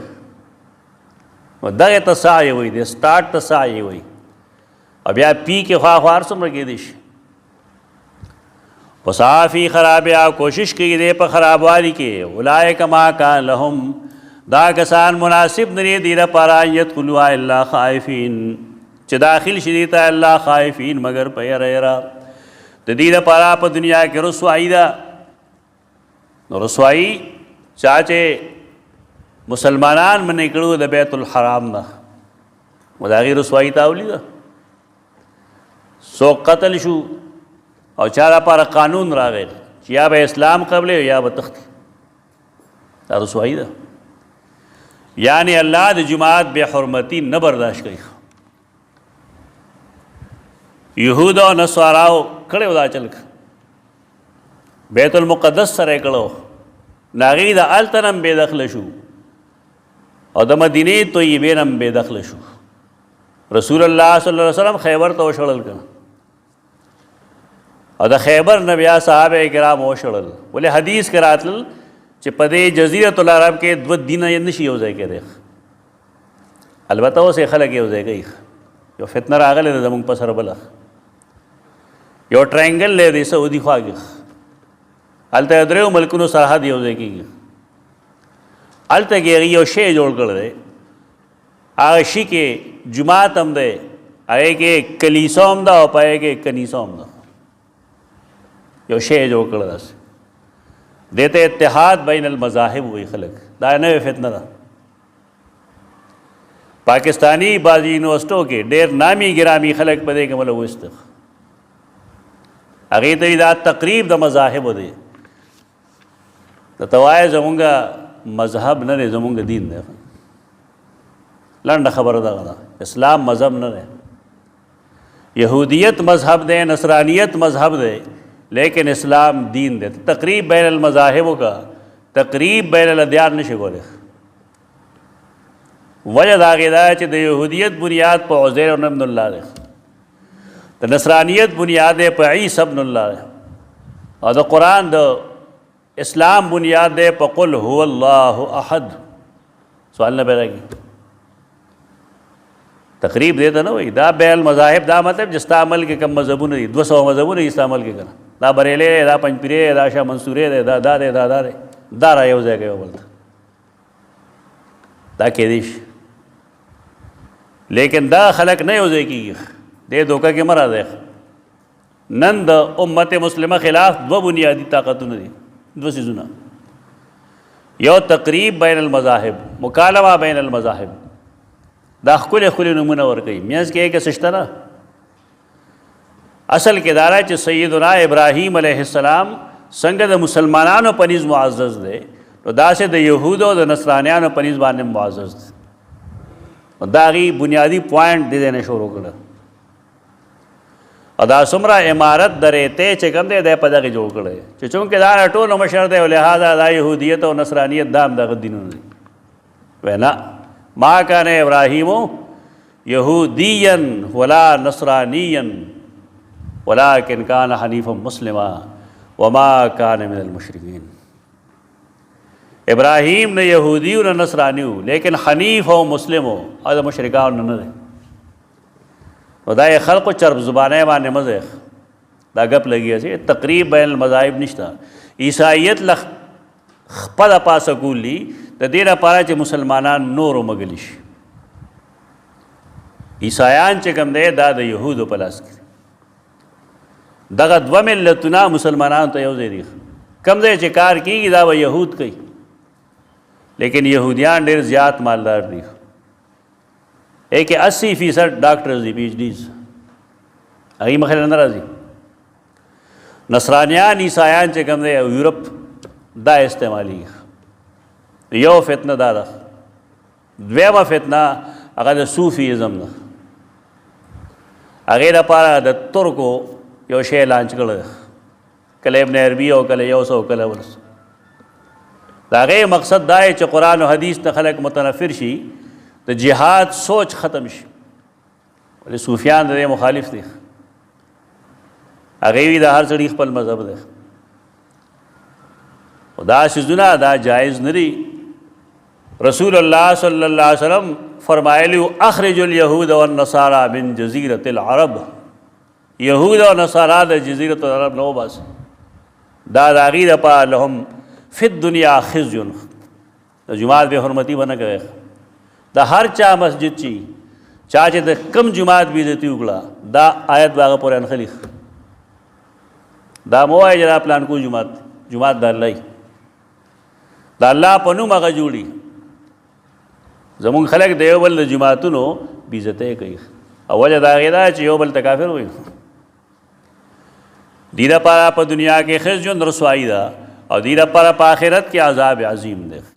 نو دغې ته سعی وایي، د سټارټ ته سعی وایي، او بیا پی کې خوا هر څومره کېدی شي. وصافي خرابیا کوشش کوي دی په خرابوالي کې، اولئک ما کان لهم، دا کسان مناسب نه دی لپاره یدخلوها الا خائفین، چې داخل شي دې ته الله خائفین مگر په یره یره، د دې لپاره په دنیا کې رسوایي ده. نو رسوایي چا چې مسلمانان منې کړو د بیت الحرام نه، نو د هغې رسوایي تاولی ده، څوک قتل شو او چا لپاره قانون راغی چې یا به اسلام قبلې یا به تختی، دا رسوایي ده. یعنی الله د جماعت بے حرمتی نه برداشت کوي. یهود او نصاراو کړی و دا چل، بیت المقدس سره یې کړی و، نو هغې د هلته نه هم بې دخله شو او د مدینې طیبې نه هم بې دخله شو. رسول الله صلی الله علیه وسلم خیبر ته وشړل که، او د خیبر نه بیا صحابه کرام وشړل، ولې حدیث کې راتلل چې په دې جزیرة العرب کې دوه دینه یې نشي یو ځای کېدی. البته اوس یې خلک یو ځای کوي، یو فتنه راغلی ده زموږ په سره بله، یو ټرینګل دی د سعودي خوا کې، هلته دریو ملکونو سرحد یو ځای کېږي، هلته کې هغې یو شی جوړ کړی دی، هغه شي کې جماعت هم دی، هغې کې کلیسا هم ده او په هغې کې کنیسا هم ده، یو شی جوړ کړی داسې، دې ته اتحاد بین المذاهب وایي خلک، دا نوې فتنه ده. پاکستانی بعضې یونیورسټو کې ډېر نامي ګرامي خلک په دې کې ملوث دي، هغې ته دا تقریب د مذاهبو دی، ته وایې زمونږ مذهب نه دی، زمونږ دین دی. لنډه خبره دغه ده، اسلام مذهب نه دی، یهودیت مذهب دی، نصرانیت مذهب دی، لیکن اسلام دین دی. تقریب بین المذاہبوں کا تقریب بین الادیان نشي کولی. وجه د هغې دا چې د یهودیت بنیاد په عزیر ابن الله دی، د نصرانیت بنیاد دی په عیسی ابن الله دی، او د قرآن د اسلام بنیاد دی په قل هو الله احد. سوال نه پیدا کی. تقریب دی ته نه وایي دا بین المذاهب، دا مطلب چې ستا عمل کې کم مذهبونه دي، 200 مذهبونه دي ستا عمل کې کنه، دا بریلی دی، دا پنجپیری دی، دا شاه منصوری دی، دا دا دی، دا دا دی، دا را یو ځای کوي بل ته، دا کېدی شي. لیکن دا خلق نه یو ځای کېږي، دې دوکه کې مه راځئ. نن د امت مسلمه خلاف دوه بنیادي طاقتونه دي، دوه څیزونه، یو تقریب بین المذاهب، مکالمه بین المذاهب، دا ښکلې ښکلې نومونه ورکوي، منځ کې یې شته نه. اصل کې دا چې سیدنا ابراهیم علیه السلام څنګه د مسلمانانو په نظم معزز دی، نو داسې د یهودو او د نصرانیانو په نظم باندې معزز دی. دا هغې بنیادي پوائنټ د دې نه شروع کړه. او دا څومره عمارت د ریتۍ چې کوم دی دا په دغې جوړ کړی چې چونکې دا ټولو مشر دی او لہذا دا یهودیت او نصرانیت دا هم دغه دینونه دي. وی نه، ما کان ابراهیم یهودیا ولا نصرانیا ولکن کان حنیفا مسلما وما کان من المشرکین. ابراہیم نہ یہودی و نہ نصرانی ہو، لیکن حنیف ہو، مسلم ہو، اور مشرکان نہ رہے. و دا یہ خلق و چرب زبانیں بانے مزے دا گپ لگی ہے تقریب بین المذاہب نشتا. عیسائیت لخ خپل پاسه کولی د دې لپاره چې مسلمانان نورو مګلی شي. عیسایان چې کوم دی دا د یهودو په لاس کې دغه دوه ملتونه مسلمانانو ته یو ځای دي. کوم ځای چې کار کېږي دا به یهود کوي، لیکن یہودیان ډېر زیات مالدار دي. ایک 80% ډاکټرز دي، پی ایچ ډیز، هغوی مخې ته نه راځي. نصرانیان عیسایان چې کوم دی یورپ دا استعمالیږي. یو فتنه دا ده. دویمه فتنه هغه د صوفیزم ده. هغې لپاره د ترکو یو شی لانچ کړی ده، کله ابن عربي او کله یو څه او کله بل څه. د هغې مقصد دا دی چې قرآن و حدیث ته خلک متنفر شي، د جهاد سوچ ختم شي. ولې صوفیان د دې مخالف دي. هغې وي د هر سړي خپل مذهب دی، خو دا څیزونه دا جایز نه دي. رسول الله صلی الله علیه وسلم فرمایلی اخرج الیهود والنصارى من جزیرة العرب، یهود او نصارا د جزیرة العرب نه وباسئ. دا د هغې دپاره لهم فی الدنیا خزي، د جماعت بې حرمتي به نه کوئ. د هر چا مسجد چی چا چې د کم جماعت بې عزتي وکړه دا آیت به هغه پورې انخلي. دا مه وایئ چې دا پلانکو جماعت د الله د الله په نوم هغه جوړي. زمونږ خلک د یو بل د جماعتونو بې عزتۍ کوي، او وجه د هغې دا چې یو بل ته کافر وایي. دې دپاره په دنیا کې ښه ژوند رسوایي ده، او دې دپاره په آخرت کې عذاب عظیم دی.